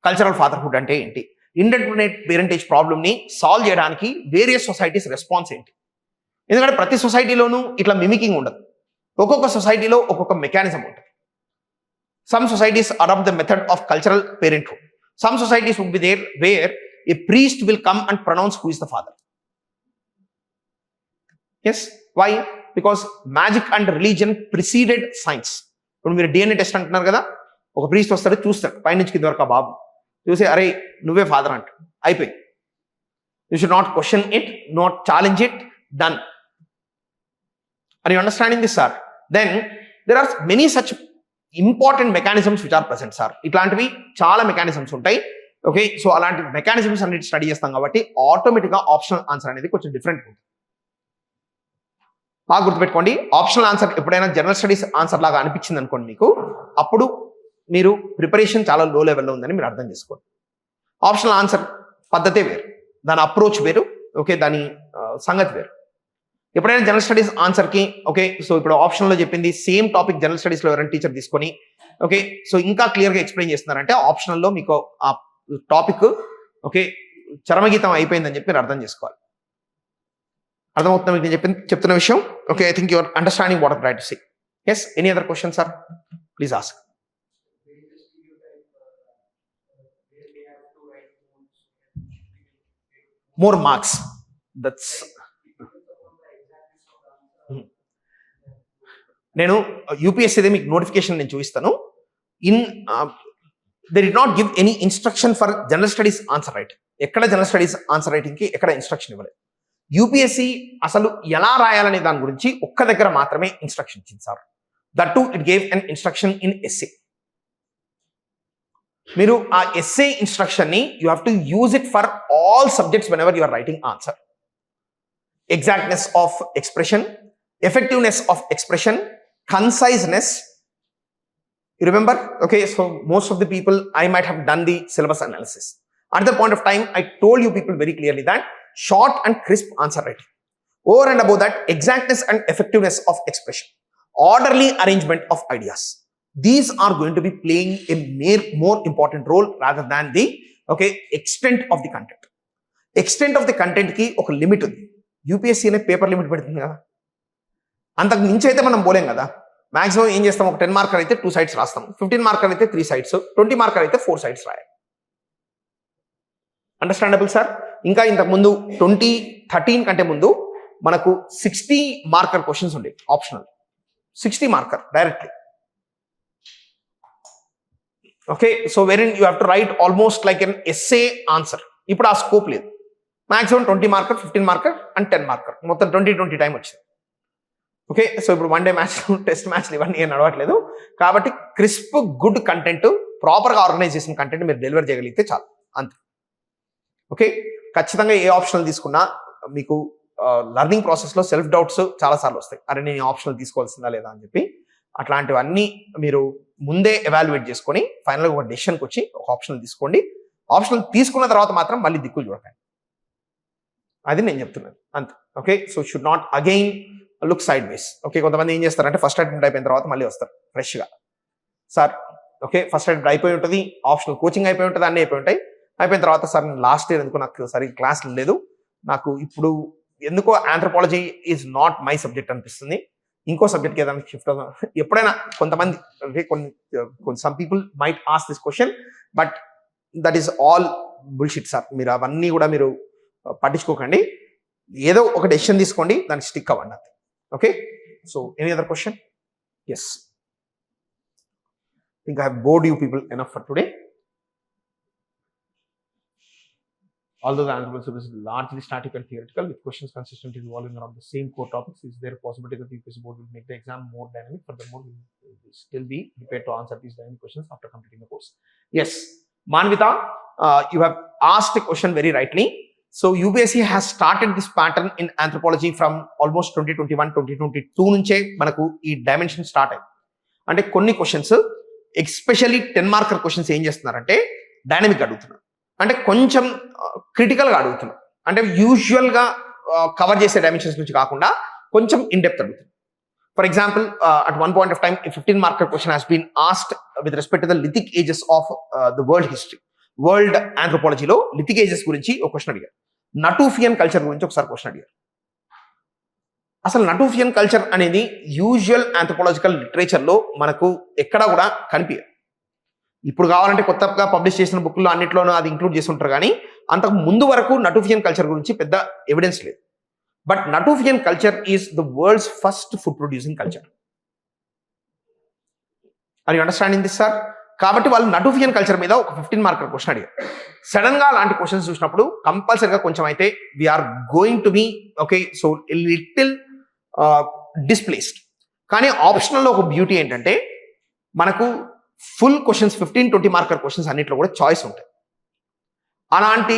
Cultural fatherhood అంటే ఏంటి, ఇండిటర్మినేట్ పేరెంటేజ్ ప్రాబ్లమ్ని సాల్వ్ చేయడానికి వేరియస్ సొసైటీస్ రెస్పాన్స్ ఏంటి. ఎందుకంటే ప్రతి సొసైటీలోనూ ఇట్లా మిమికింగ్ ఉండదు, ఒక్కొక్క సొసైటీలో ఒక్కొక్క మెకానిజం ఉంటుంది. Some societies adapt the method of cultural parenthood. Some societies would be there where a priest will come and pronounce who is the father. Yes, why? Because magic and religion preceded science. ఇప్పుడు మీరు డిఎన్ఏ టెస్ట్ అంటున్నారు కదా, ఒక ప్రీస్ట్ వస్తాడు, చూస్తాడు పైనుంచి కింద వరకు ఆ బాబు చూసి అరే నువ్వే ఫాదర్ అంట, అయిపోయింది. You should not question it, not challenge it, done. Are you understanding this, sir? Then there are many such important mechanisms which are present, sir. ఇట్లాంటివి చాలా మెకానిజమ్స్ ఉంటాయి. ఓకే, సో అలాంటి మెకానిజమ్స్ అన్నిటి స్టడీ చేస్తాం కాబట్టి ఆటోమేటిక్గా ఆప్షనల్ ఆన్సర్ అనేది కొంచెం డిఫరెంట్ ఉంటుంది. బాగా గుర్తుపెట్టుకోండి, ఆప్షనల్ ఆన్సర్ ఎప్పుడైనా జనరల్ స్టడీస్ ఆన్సర్ లాగా అనిపించింది అనుకోండి మీకు, అప్పుడు మీరు ప్రిపరేషన్ చాలా లో లెవెల్లో ఉందని మీరు అర్థం చేసుకోండి. ఆప్షనల్ ఆన్సర్ పద్ధతే వేరు, దాని అప్రోచ్ వేరు, ఓకే, దాని సంగతి వేరు. ఎప్పుడైనా జనరల్ స్టడీస్ ఆన్సర్కి ఓకే, సో ఇప్పుడు ఆప్షన్లో చెప్పింది సేమ్ టాపిక్ జనరల్ స్టడీస్లో ఎవరైనా టీచర్ తీసుకొని ఓకే, సో ఇంకా క్లియర్గా ఎక్స్ప్లెయిన్ చేస్తున్నారంటే ఆప్షనల్లో మీకు ఆ టాపిక్ ఓకే చరమగీతం అయిపోయిందని చెప్పి మీరు అర్థం చేసుకోవాలి. అర్థమవుతుందా మీకు నేను చెప్తున్న విషయం? Okay, I think your understanding what I try to say. Yes, any other question sir, please ask. More marks. That's నేను యూపీఎస్సీదే మీకు నోటిఫికేషన్ నేను చూపిస్తాను. They did not give any instruction for general studies answer writing. ఎక్కడ జనరల్ స్టడీస్ ఆన్సర్ రైటింగ్కి ఎక్కడ ఇన్స్ట్రక్షన్ ఇవ్వలేదు. యూపీఎస్సీ అసలు ఎలా రాయాలనే దాని గురించి ఒక్క దగ్గర మాత్రమే ఇన్స్ట్రక్షన్ ఇచ్చింది sir. That to it gave an instruction in essay. మీరు ఆ ఎస్సే ఇన్స్ట్రక్షన్ని you have to use it for all subjects whenever you are writing answer. Exactness of expression, effectiveness of expression, conciseness. You remember? Okay, so most of the people, I might have done the syllabus analysis. At the point of time, I told you people very clearly that short and crisp answer writing. Over and above that, exactness and effectiveness of expression, orderly arrangement of ideas. These are going to be playing a more important role rather than the okay extent of the content. Extent of the content ki oka limit undi. UPSC అనే పేపర్ లిమిట్ పెడుతుంది కదా, అంతకు మించి అయితే మనం పోలేం కదా. మాక్సిమం ఏం చేస్తాం, ఒక 10 మార్కర్ అయితే 2 సైడ్స్ రాస్తాం, 15 మార్కర్ అయితే 3 సైడ్స్, 20 మార్కర్ అయితే 4 సైడ్స్ రాయాలి. Understandable sir? ఇంకా ఇంతకుముందు 2013 కంటే ముందు మనకు 60 మార్కర్ క్వశ్చన్స్ ఉండేవి optional, 60 marker directly. Okay, so very you have to right almost like an essay answer. ఇప్పుడు ఆ స్కోప్ లేదు, maximum 20 marker, 15 marker and 10 marker, మొత్తం 20 టైం వచ్చింది. ఓకే, సో ఇప్పుడు వన్ డే మ్యాచ్, టెస్ట్ మ్యాచ్లు ఇవన్నీ ఏం నడవట్లేదు కాబట్టి క్రిస్ప్ గుడ్ కంటెంట్, ప్రాపర్గా ఆర్గనైజ్ చేసిన కంటెంట్ మీరు డెలివర్ చేయగలిగితే చాలు, అంతే. ఓకే, ఖచ్చితంగా ఏ ఆప్షనల్ తీసుకున్నా మీకు లర్నింగ్ ప్రాసెస్లో సెల్ఫ్ డౌట్స్ చాలాసార్లు వస్తాయి. అరే నేను ఆప్షనల్ తీసుకోవాల్సిందా లేదా అని చెప్పి. అట్లాంటివన్నీ మీరు ముందే ఎవాల్యుయేట్ చేసుకొని ఫైనల్గా ఒక డెసిషన్కి వచ్చి ఒక ఆప్షనల్ తీసుకోండి. ఆప్షనల్ తీసుకున్న తర్వాత మాత్రం మళ్ళీ దిక్కులు చూడకండి, అది నేను చెప్తున్నాను, అంతే. Okay, so should not again look side ways. Okay, కొంతమంది ఏం చేస్తారంటే ఫస్ట్ అటెంప్ట్ అయిపోయిన తర్వాత మళ్ళీ వస్తారు ఫ్రెష్గా. సార్ ఓకే, ఫస్ట్ అటెంప్ట్ అయిపోయి ఉంటుంది, ఆప్షనల్ కోచింగ్ అయిపోయి ఉంటుంది, అన్నీ అయిపోయి ఉంటాయి. అయిపోయిన తర్వాత సార్ నేను లాస్ట్ ఇయర్ ఎందుకు నాకు సరిగ్గా క్లాస్ లేదు, నాకు ఇప్పుడు ఎందుకో anthropology is not my subject అనిపిస్తుంది, ఇంకో సబ్జెక్ట్కి ఏదైనా షిఫ్ట్ అవుతాం. ఎప్పుడైనా కొంతమంది అంటే కొన్ని some people might ask this question, but that is all bullshit sir. మీరు అవన్నీ కూడా మీరు పట్టించుకోకండి, ఏదో ఒక డెసిషన్ తీసుకోండి, దానికి స్టిక్ అవ్వండి అంతే. Okay, so any other question? Yes. I think I have bored you people enough for today. Although the anthropology is largely static and theoretical, with questions consistently revolving around the same core topics, is there a possibility that the UPSC board will make the exam more dynamic? Furthermore, will still be prepared to answer these dynamic questions after completing the course? Yes, Manvita, you have asked the question very rightly. So UPSC has started this pattern in anthropology from almost 2021-2022 నుంచే మనకు ఈ డైమెన్షన్ స్టార్ట్ అయింది. అంటే కొన్ని క్వశ్చన్స్ ఎస్పెషల్లీ 10 మార్కర్ క్వశ్చన్స్ ఏం చేస్తున్నారంటే డైనమిక్ అడుగుతున్నారు, అంటే కొంచెం క్రిటికల్గా అడుగుతున్నారు. అంటే యూజువల్గా కవర్ చేసే డైమెన్షన్స్ నుంచి కాకుండా కొంచెం ఇన్ డెప్త్ అడుగుతున్నారు. For example, at one point of time 15 marker question has been asked with respect to the lithic ages of the world history. World ఆంథ్రోపాలజీలో లిథిక్ ఏజెస్ గురించి ఒక క్వశ్చన్ అడిగారు. నటూఫియన్ కల్చర్ గురించి ఒకసారి క్వశ్చన్ అడిగారు. అసలు నటూఫియన్ కల్చర్ అనేది యూజువల్ ఆంథ్రోపాలజికల్ లిటరేచర్లో మనకు ఎక్కడా కూడా కనిపించదు. ఇప్పుడు కావాలంటే కొత్తగా పబ్లిష్ చేసిన బుక్లో అన్నింటిలోనూ అది ఇంక్లూడ్ చేసి ఉంటారు, కానీ అంతకు ముందు వరకు నటూఫియన్ కల్చర్ గురించి పెద్ద ఎవిడెన్స్ లేదు. But Natufian culture is the world's first food producing culture. Are you understanding this sir? కాబట్టి వాళ్ళు నటూఫియన్ కల్చర్ మీద ఒక 15 మార్కర్ క్వశ్చన్ అడిగారు. సడన్ గా అలాంటి క్వశ్చన్స్ చూసినప్పుడు కంపల్సరీగా కొంచెం అయితే we're going to be okay, so little displaced. కానీ ఆప్షనల్లో ఒక బ్యూటీ ఏంటంటే మనకు ఫుల్ క్వశ్చన్స్ 15-20 మార్కర్ క్వశ్చన్స్ అన్నింటిలో కూడా చాయిస్ ఉంటాయి. అలాంటి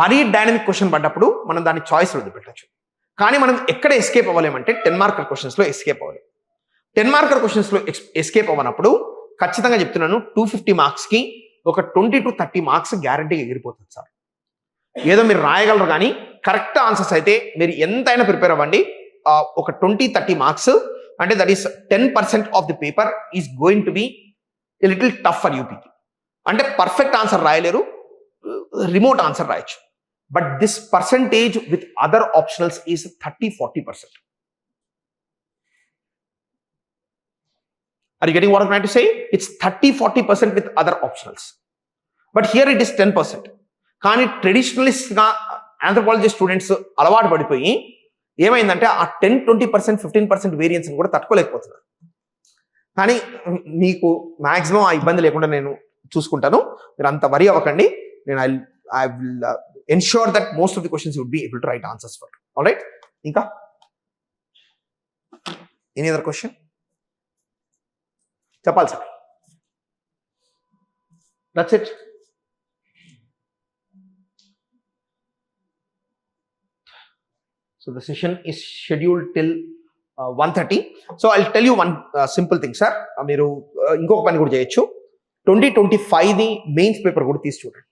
మరీ డైనమిక్ క్వశ్చన్ పడ్డప్పుడు మనం దాన్ని చాయిస్ వదిలిపెట్టచ్చు. కానీ మనం ఎక్కడ ఎస్కేప్ అవ్వలేమంటే 10 మార్కర్ క్వశ్చన్స్లో ఎస్కేప్ అవ్వలేము. 10 మార్కర్ క్వశ్చన్స్లో ఎస్కేప్ అవ్వనప్పుడు ఖచ్చితంగా చెప్తున్నాను, 250 మార్క్స్కి ఒక 20-30 మార్క్స్ గ్యారంటీగా ఎగిరిపోతుంది సార్. ఏదో మీరు రాయగలరు, కానీ కరెక్ట్ ఆన్సర్స్ అయితే మీరు ఎంతైనా ప్రిపేర్ అవ్వండి. ఒక 20-30 మార్క్స్ అంటే that is 10% of the paper is going to be a little tough for యూపీకి. అంటే పర్ఫెక్ట్ ఆన్సర్ రాయలేరు, రిమోట్ ఆన్సర్ రాయొచ్చు. But this percentage with other optionals is 30-40%. Are you getting what I'm trying to say? It's 30-40% with other optionals. But here it is 10%. కానీ ట్రెడిషనలిస్ట్గా ఆంథ్రోపాలజీ స్టూడెంట్స్ అలవాటు పడిపోయి ఏమైందంటే ఆ 10-20%, 15% వేరియన్స్ని కూడా తట్టుకోలేకపోతున్నారు. కానీ మీకు మ్యాక్సిమం ఆ ఇబ్బంది లేకుండా నేను చూసుకుంటాను, మీరు అంత వరీ అవ్వకండి. నేను I will ensure that most of the questions would be able to write answers for. Alright, ఇంకా ఎనీ అదర్ క్వశ్చన్ చెప్పాలి sir? That's it. So the session is scheduled till 1:30. So I'll tell you one simple thing, sir. మీరు ఇంకొక పని కూడా చేయొచ్చు. 2025 మెయిన్స్ పేపర్ కూడా తీసి చూడండి.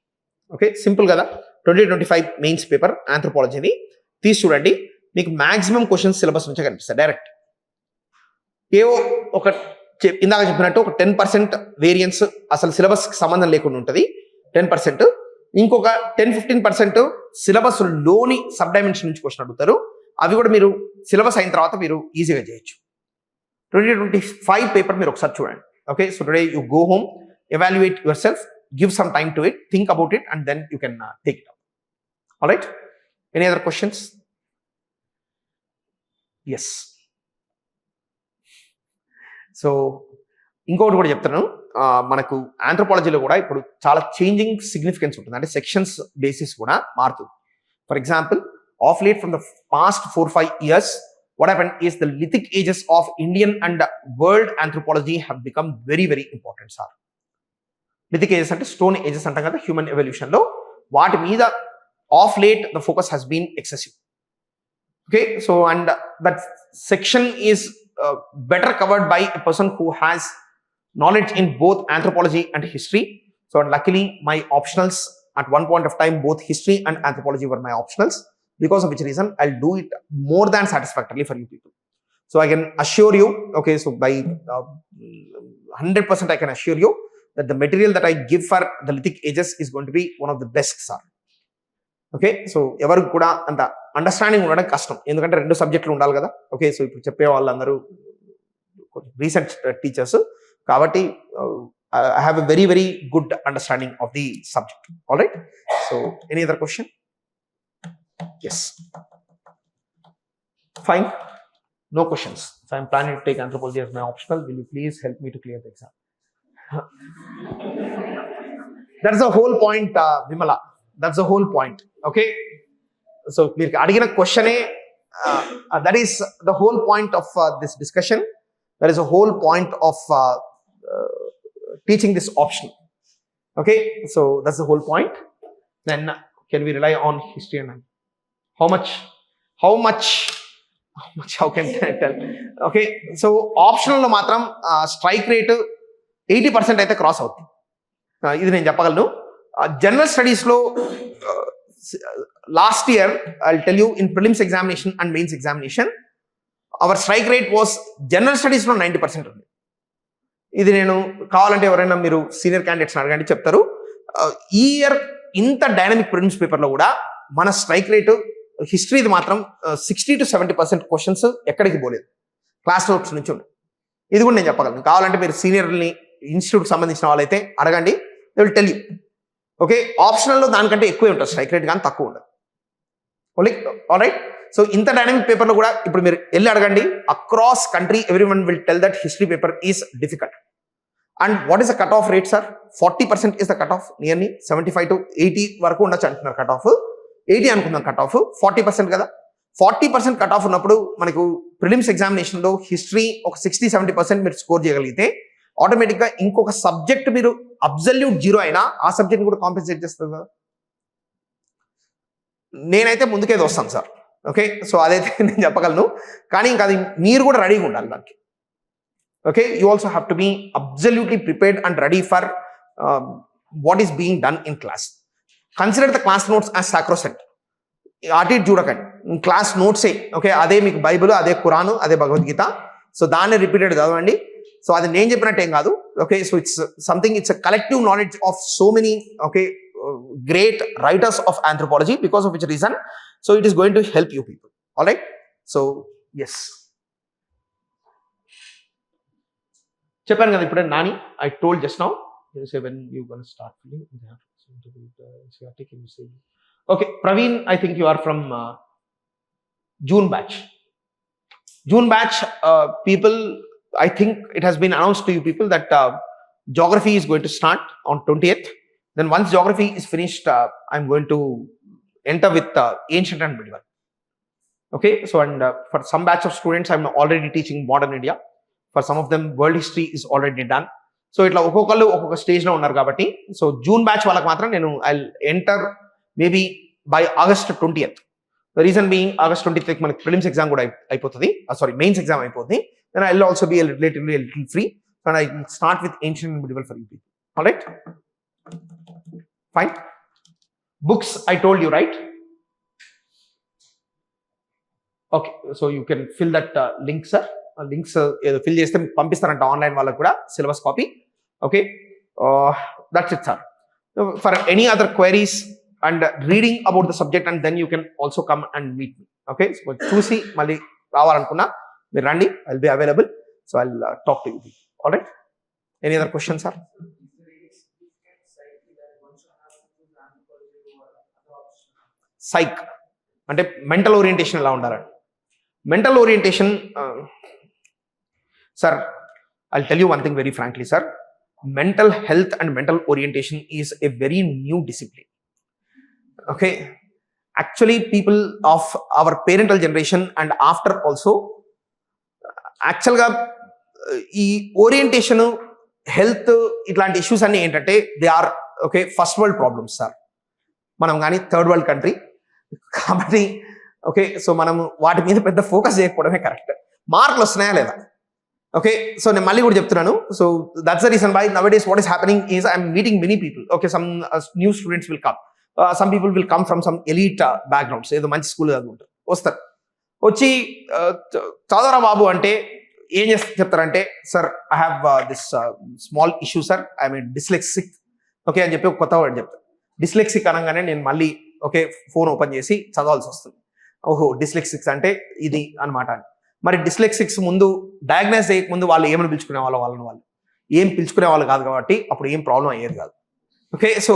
ఓకే, సింపుల్ కదా. 2025 మెయిన్స్ పేపర్ ఆంథ్రోపాలజీని తీసి చూడండి. మీకు మ్యాక్సిమం క్వశ్చన్స్ సిలబస్ నుంచే కనిపిస్తాయి డైరెక్ట్. ఏవో ఒక ఇందాక చెప్పినట్టు ఒక 10% వేరియన్స్ అసలు సిలబస్కి సంబంధం లేకుండా ఉంటుంది 10%. ఇంకొక 10-15% సిలబస్ లోని సబ్ డైమెన్షన్ నుంచి క్వశ్చన్ అడుగుతారు. అవి కూడా మీరు సిలబస్ అయిన తర్వాత మీరు ఈజీగా చేయొచ్చు. 2025 పేపర్ మీరు ఒకసారి చూడండి. Okay, so today you go home, evaluate yourself, give some time to it, think about it, and then you can take it up. Alright, any other questions? Yes. So ఇంకొకటి కూడా చెప్తాను, మనకు ఆంథ్రోపాలజీలో కూడా ఇప్పుడు చాలా చేంజింగ్ సిగ్నిఫికెన్స్ ఉంటుంది. అంటే సెక్షన్స్ బేసిస్ కూడా మారుతుంది. For example, of late from the past 4-5 years, what happened is the lithic ages of Indian and world anthropology have become very, very important, sir. Lithic ages అంటే స్టోన్ ఏజెస్ అంటాం కదా హ్యూమన్ ఎవల్యూషన్లో, వాటి మీద of late the focus has been excessive. Okay, so and that section is better covered by a person who has knowledge in both anthropology and history. So luckily my optionals at one point of time, both history and anthropology were my optionals, because of which reason I'll do it more than satisfactorily for you people. So I can assure you, okay, so by 100% I can assure you that the material that I give for the lithic ages is going to be one of the best, sir. Okay, so ఎవరికి కూడా అంత అండర్స్టాండింగ్ ఉండడం కష్టం, ఎందుకంటే 2 సబ్జెక్టులు ఉండాలి కదా. ఓకే, సో ఇప్పుడు చెప్పే వాళ్ళందరూ రీసెంట్ టీచర్స్ కాబట్టి I have a very very good understanding of the subject. Alright, so any other question? Yes, fine, no questions. So I'm planning to take anthropology as my optional. Will you please help me to clear the exam? That's the whole point, Vimala. That's the whole point. Okay, so మీరు అడిగిన క్వశ్చనే that is the whole point of this discussion. That is a whole point of teaching this option. Okay, so that's the whole point. Then can we rely on history and how much how can tell? Okay, so ఆప్షనల్లో మాత్రం స్ట్రైక్ రేట్ 80% అయితే క్రాస్ అవుతుంది. ఇది నేను చెప్పగలను. జనరల్ స్టడీస్లో last year I tell you in prelims examination and mains examination our strike rate was general స్టడీస్లో 90% ఉంది. ఇది నేను కావాలంటే ఎవరైనా మీరు సీనియర్ క్యాండిడేట్స్ అడగండి చెప్తారు. ఈ ఇయర్ ఇంత డైనమిక్ ప్రిలిమ్స్ పేపర్లో కూడా మన స్ట్రైక్ రేటు హిస్టరీది మాత్రం 60 to 70% క్వశ్చన్స్ ఎక్కడికి పోలేదు, క్లాస్ నోట్స్ నుంచి ఉన్నాయి. ఇది కూడా నేను చెప్పగలను. కావాలంటే మీరు సీనియర్ని ఇన్స్టిట్యూట్కి సంబంధించిన వాళ్ళైతే అడగండి, they will tell you. Okay, ఆప్షనల్లో దానికంటే ఎక్కువే ఉంటుంది స్ట్రైక్ రేట్, కానీ తక్కువ ఉండదు. ఆల్రైట్, సో ఇంత డైనమిక్ పేపర్లో కూడా ఇప్పుడు మీరు వెళ్ళి అడగండి, across country every one will tell that history paper is difficult. And what is the cut off rate sir? 40% is the cut off. Nearly 75 to 80 వరకు ఉండొచ్చు అంటున్నారు కట్ ఆఫ్. 80 అనుకుందాం కట్ ఆఫ్, 40% కదా. 40% కట్ ఆఫ్ ఉన్నప్పుడు మనకు ప్రిలిమ్స్ ఎగ్జామినేషన్లో హిస్టరీ ఒక 60-70% మీరు స్కోర్ చేయగలిగితే ఆటోమేటిక్గా ఇంకొక సబ్జెక్ట్ మీరు అబ్జల్యూట్ 0 అయినా ఆ సబ్జెక్ట్ కూడా కాంపెన్సేట్ చేస్తుంది కదా. నేనైతే ముందుకేదో వస్తాను సార్. ఓకే, సో అదైతే నేను చెప్పగలను, కానీ ఇంకా అది మీరు కూడా రెడీగా ఉండాలి దానికి. Okay, you also have to be absolutely prepared and ready for what is being done in class. Consider the class notes as sacrosanct. అటు ఇటు చూడకండి, క్లాస్ నోట్సే. ఓకే, అదే మీకు బైబిల్, అదే ఖురాన్, అదే భగవద్గీత. సో దాన్ని రిపీటెడ్ చదవండి. సో అది నేను చెప్పినట్టు ఏం కాదు. Okay, so it's something, it's a collective knowledge of so many okay great writers of anthropology, because of which reason so it is going to help you people. All right, so yes, చెప్పాను కదా ఇప్పుడే Nani, I told just now, you say when you going to start feeling okay. Praveen, I think you are from June batch. People, I think it has been announced to you people that geography is going to start on 20th. Then once geography is finished, I'm going to enter with ancient and medieval. Okay, so and for some batch of students, I'm already teaching modern India. For some of them, world history is already done. So itla ఒక్కొక్కళ్ళు ఒక్కొక్క స్టేజ్లో ఉన్నారు కాబట్టి, సో జూన్ బ్యాచ్ వాళ్ళకి మాత్రం నేను I enter maybe by August 20th. The reason being August 20th మనకి ప్రిలిమ్స్ ఎగ్జామ్ కూడా అయిపోతుంది, సారీ మెయిన్స్ ఎగ్జామ్ అయిపోతుంది. Then I will also be relatively little free. So I start with ancient and medieval for you people. All right, fine. Books, I told you, right? Okay, so you can fill that link, sir. Links fill cheste పంపిస్తారంట ఆన్లైన్ వాళ్ళకు కూడా syllabus copy. Okay, that's it, sir. For any other queries and reading about the subject, and then you can also come and meet me. Okay, so చూసి మళ్ళీ రావాలనుకున్నా మీరు రండి, I'll be available. So I'll talk to you. All right, any other questions, sir? Psych అంటే మెంటల్ ఓరియంటేషన్ ఎలా ఉండాలండి? Mental orientation, sir I'll tell you one thing very frankly, sir. Mental health and mental orientation is a very new discipline. Okay, actually people of our parental generation and after also యాక్చువల్గా ఈ ఓరియంటేషన్, హెల్త్, ఇట్లాంటి ఇష్యూస్ అన్నీ ఏంటంటే they are okay first world problems sir. మనం కానీ థర్డ్ వరల్డ్ కంట్రీ కాబట్టి ఓకే, సో మనం వాటి మీద పెద్ద ఫోకస్ చేయకపోవడమే కరెక్ట్. మార్కులు వస్తున్నాయా లేదా? ఓకే, సో నేను మళ్ళీ కూడా చెప్తున్నాను. So that's the reason why nowadays what is happening is I'm meeting many people. Okay, some new students will come, some people will come from some elite backgrounds, ఏదో మంచి స్కూల్ చదువుకుంటారు, వస్తారు. వచ్చి చదవరా బాబు అంటే ఏం చెప్తారంటే, sir I have this small issue sir, I mean dyslexic. Okay అని చెప్పి ఒక కొత్త వర్డ్ చెప్తారు. డిస్లెక్సిక్ అనగానే నేను మళ్ళీ ఓకే ఫోన్ ఓపెన్ చేసి చదవాల్సి వస్తుంది. ఓహో, డిస్లెక్సిక్స్ అంటే ఇది అనమాట. మరి డిస్లెక్సిక్స్ ముందు డయాగ్నైజ్ చేయకముందు వాళ్ళు ఏమని పిలుచుకునే వాళ్ళు ఏం పిలుచుకునే వాళ్ళు కాదు కాబట్టి అప్పుడు ఏం ప్రాబ్లం అయ్యేది కాదు. Okay, so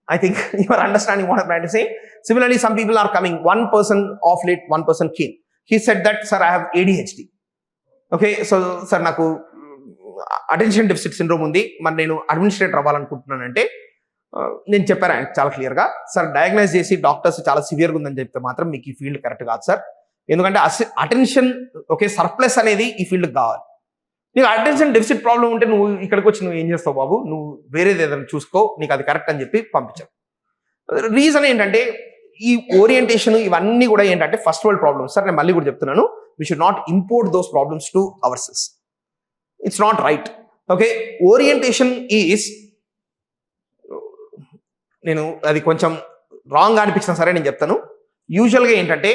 I think you are understanding what I'm trying to say. Similarly, some people are coming. One person of late, one person came. He said that, sir, I have ADHD. Okay, so sir, నాకు అటెన్షన్ డెఫిసిట్ సిండ్రోమ్ ఉంది, మరి నేను అడ్మినిస్ట్రేటర్ అవ్వాలనుకుంటున్నానంటే నేను చెప్పాను చాలా క్లియర్గా, సార్ డయాగ్నైజ్ చేసి డాక్టర్స్ చాలా సివియర్గా ఉందని చెప్తే మాత్రం మీకు ఈ ఫీల్డ్ కరెక్ట్ కాదు సార్. ఎందుకంటే అటెన్షన్ ఓకే సర్ప్లస్ అనేది ఈ ఫీల్డ్కి కావాలి. నీకు అటెన్షన్ డెఫిసిట్ ప్రాబ్లం ఉంటే నువ్వు ఇక్కడికి వచ్చి నువ్వు ఏం చేస్తావు బాబు, నువ్వు వేరేది ఏదైనా చూసుకో, నీకు అది కరెక్ట్ అని చెప్పి పంపించాను. రీజన్ ఏంటంటే ఈ ఓరియంటేషన్ ఇవన్నీ కూడా ఏంటంటే ఫస్ట్ వరల్డ్ ప్రాబ్లమ్స్ సార్. నేను మళ్ళీ కూడా చెప్తున్నాను, we should not import those problems to our cells. It's not right. Okay, orientation is, నేను అది కొంచెం రాంగ్ అనిపించినా సరే నేను చెప్తాను. యూజువల్గా ఏంటంటే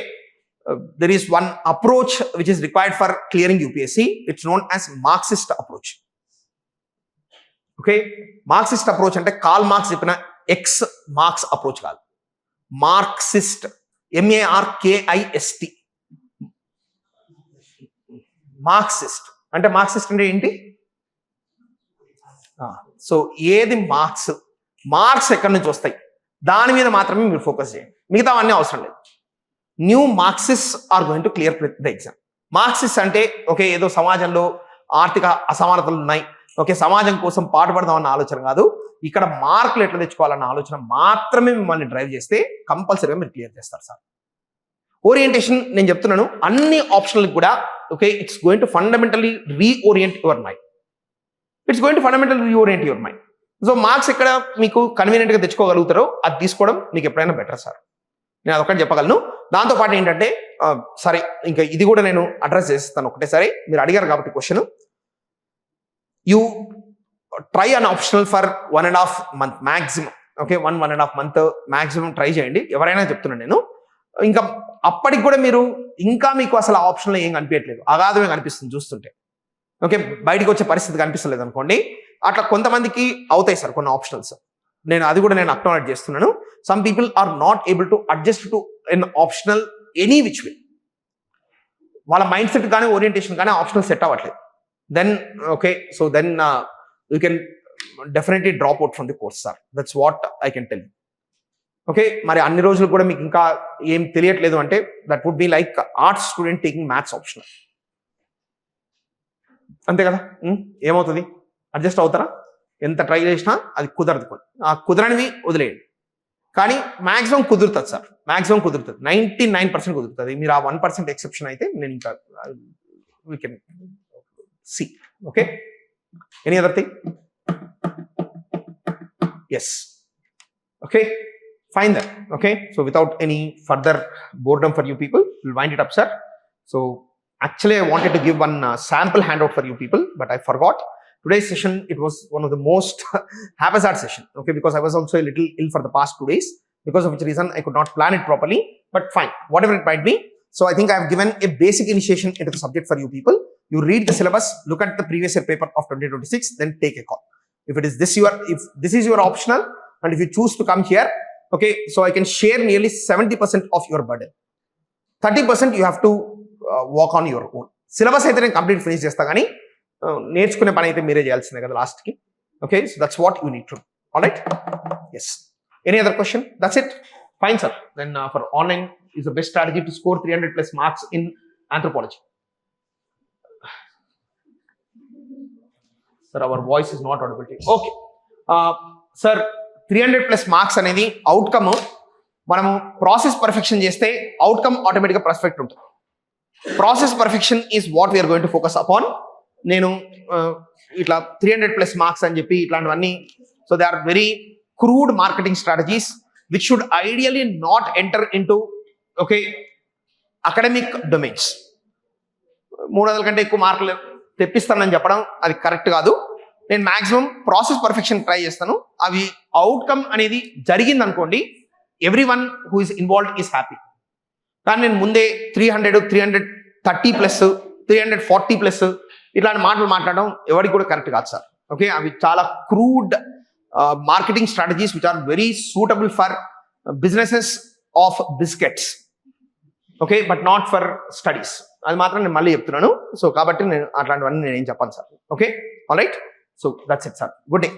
there is one approach which is required for clearing UPSC. It's known as Marxist approach. Okay, Marxist approach అంటే కాల్ మార్క్స్ చెప్పిన ఎక్స్ మార్క్స్ అప్రోచ్ కాదు, మార్క్సిస్ట్, MARKIST. మార్క్సిస్ట్ అంటే, మార్క్సిస్ట్ అంటే ఏంటి? సో ఏది మార్క్స్ ఎక్కడి నుంచి వస్తాయి దాని మీద మాత్రమే మీరు ఫోకస్ చేయండి, మిగతా అన్నీ అవసరం లేదు. New Marxist are going to clear the exam. Marxist అంటే ఓకే ఏదో సమాజంలో ఆర్థిక అసమానతలు ఉన్నాయి, ఓకే సమాజం కోసం పాటుపడదామన్న ఆలోచన కాదు, ఇక్కడ మార్కులు ఎట్లా తెచ్చుకోవాలన్న ఆలోచన మాత్రమే మిమ్మల్ని డ్రైవ్ చేస్తే కంపల్సరీగా మీరు క్లియర్ చేస్తారు సార్. ఓరియంటేషన్ నేను చెప్తున్నాను అన్ని ఆప్షన్లకు కూడా okay, it's going to fundamentally reorient your mind. It's going to fundamental reorient your mind. So marks ఎక్కడ మీకు కన్వీనియంట్గా తెచ్చుకోగలుగుతారో అది తీసుకోవడం మీకు ఎప్పుడైనా బెటర్ సార్. నేను అదొకటి చెప్పగలను. దాంతోపాటు ఏంటంటే సరే ఇంకా ఇది కూడా నేను అడ్రస్ చేస్తాను ఒకటేసారి. మీరు అడిగారు కాబట్టి question, you try an optional for 1.5 month maximum. Okay, 1.5 month maximum try చేయండి, ఎవరైనా చెప్తున్నాను నేను. ఇంకా అప్పటికి కూడా మీరు ఇంకా మీకు అసలు ఆప్షన్లో ఏం కనిపించట్లేదు, అగాధమే కనిపిస్తుంది చూస్తుంటే. ఓకే, బయటికి వచ్చే పరిస్థితి కనిపిస్తలేదు అనుకోండి, అట్లా కొంతమందికి అవుతాయి సార్ కొన్ని ఆప్షనల్స్. నేను అది కూడా నేను అక్నాలెడ్జ్ చేస్తున్నాను. Some people are not able to adjust to an optional any which way. వాళ్ళ మైండ్ సెట్ కానీ ఓరియంటేషన్ కానీ ఆప్షనల్ సెట్ అవ్వట్లేదు. Then okay, so then you can definitely drop out from the course sir. That's what I can tell. Okay, మరి అన్ని రోజులు కూడా మీకు ఇంకా ఏం తెలియట్లేదు అంటే that would be like arts student taking maths optional. అంతే కదా, ఏమవుతుంది? అడ్జస్ట్ అవుతారా? ఎంత ట్రై చేసినా అది కుదరదు. ఆ కుదరనివి వదిలేయండి. కానీ మ్యాక్సిమం కుదురుతుంది సార్, మ్యాక్సిమం కుదురుతుంది, 99% కుదురుతుంది. మీరు ఆ 1% ఎక్సెప్షన్ అయితే నేను ఇంకా we can see. Okay, any other thing? Yes, okay, fine then. Okay, so without any further boredom for you people, we'll wind it up, sir. So actually I wanted to give one sample handout for you people, but I forgot. Today's session, it was one of the most haphazard session, okay, because I was also a little ill for the past 2 days, because of which reason I could not plan it properly, but fine, whatever it might be. So I think I have given a basic initiation into the subject for you people. You read the syllabus, look at the previous year paper of 2026, then take a call. If this is your optional, and if you choose to come here, okay, so I can share nearly 70% of your burden. 30% you have to walk on your own. Syllabus అయితే నేను కంప్లీట్ ఫినిష్ చేస్తా కానీ నేర్చుకునే పని అయితే మీరే చేయాల్సిందే కదా లాస్ట్కి. Okay, so that's what you need to do. Alright, yes. Any other question? That's it. Fine sir. Then for online is the best strategy to score 300+ marks in anthropology. Sir our voice is not audible. Okay sir, 300+ marks అనేది అవుట్కమ్. మనము ప్రాసెస్ పర్ఫెక్షన్ చేస్తే అవుట్కమ్ ఆటోమేటిక్గా పర్ఫెక్ట్ ఉంటుంది. Process perfection is what we're going to focus upon. నేను ఇట్లా 300+ మార్క్స్ అని చెప్పి ఇట్లాంటివన్నీ, so they are very crude marketing strategies which should ideally not enter into okay academic domains. 300 కంటే ఎక్కువ మార్కులు తెప్పిస్తానని చెప్పడం అది కరెక్ట్ కాదు. నేను మాక్సిమం ప్రాసెస్ పర్ఫెక్షన్ ట్రై చేస్తాను. అవి అవుట్కమ్ అనేది జరిగింది అనుకోండి, every one who is involved is happy. కానీ నేను ముందే 300, 330+, 340+ ఇట్లాంటి మాటలు మాట్లాడడం ఎవరికి కూడా కరెక్ట్ కాదు సార్. ఓకే, అవి చాలా crude marketing strategies which are very suitable for businesses of biscuits. Okay, but not for studies. అది మాత్రం నేను మళ్ళీ చెప్తున్నాను. సో కాబట్టి నేను అట్లాంటివన్నీ నేనేం చెప్పాను sir. Okay, all right. So that's it, sir. Good day.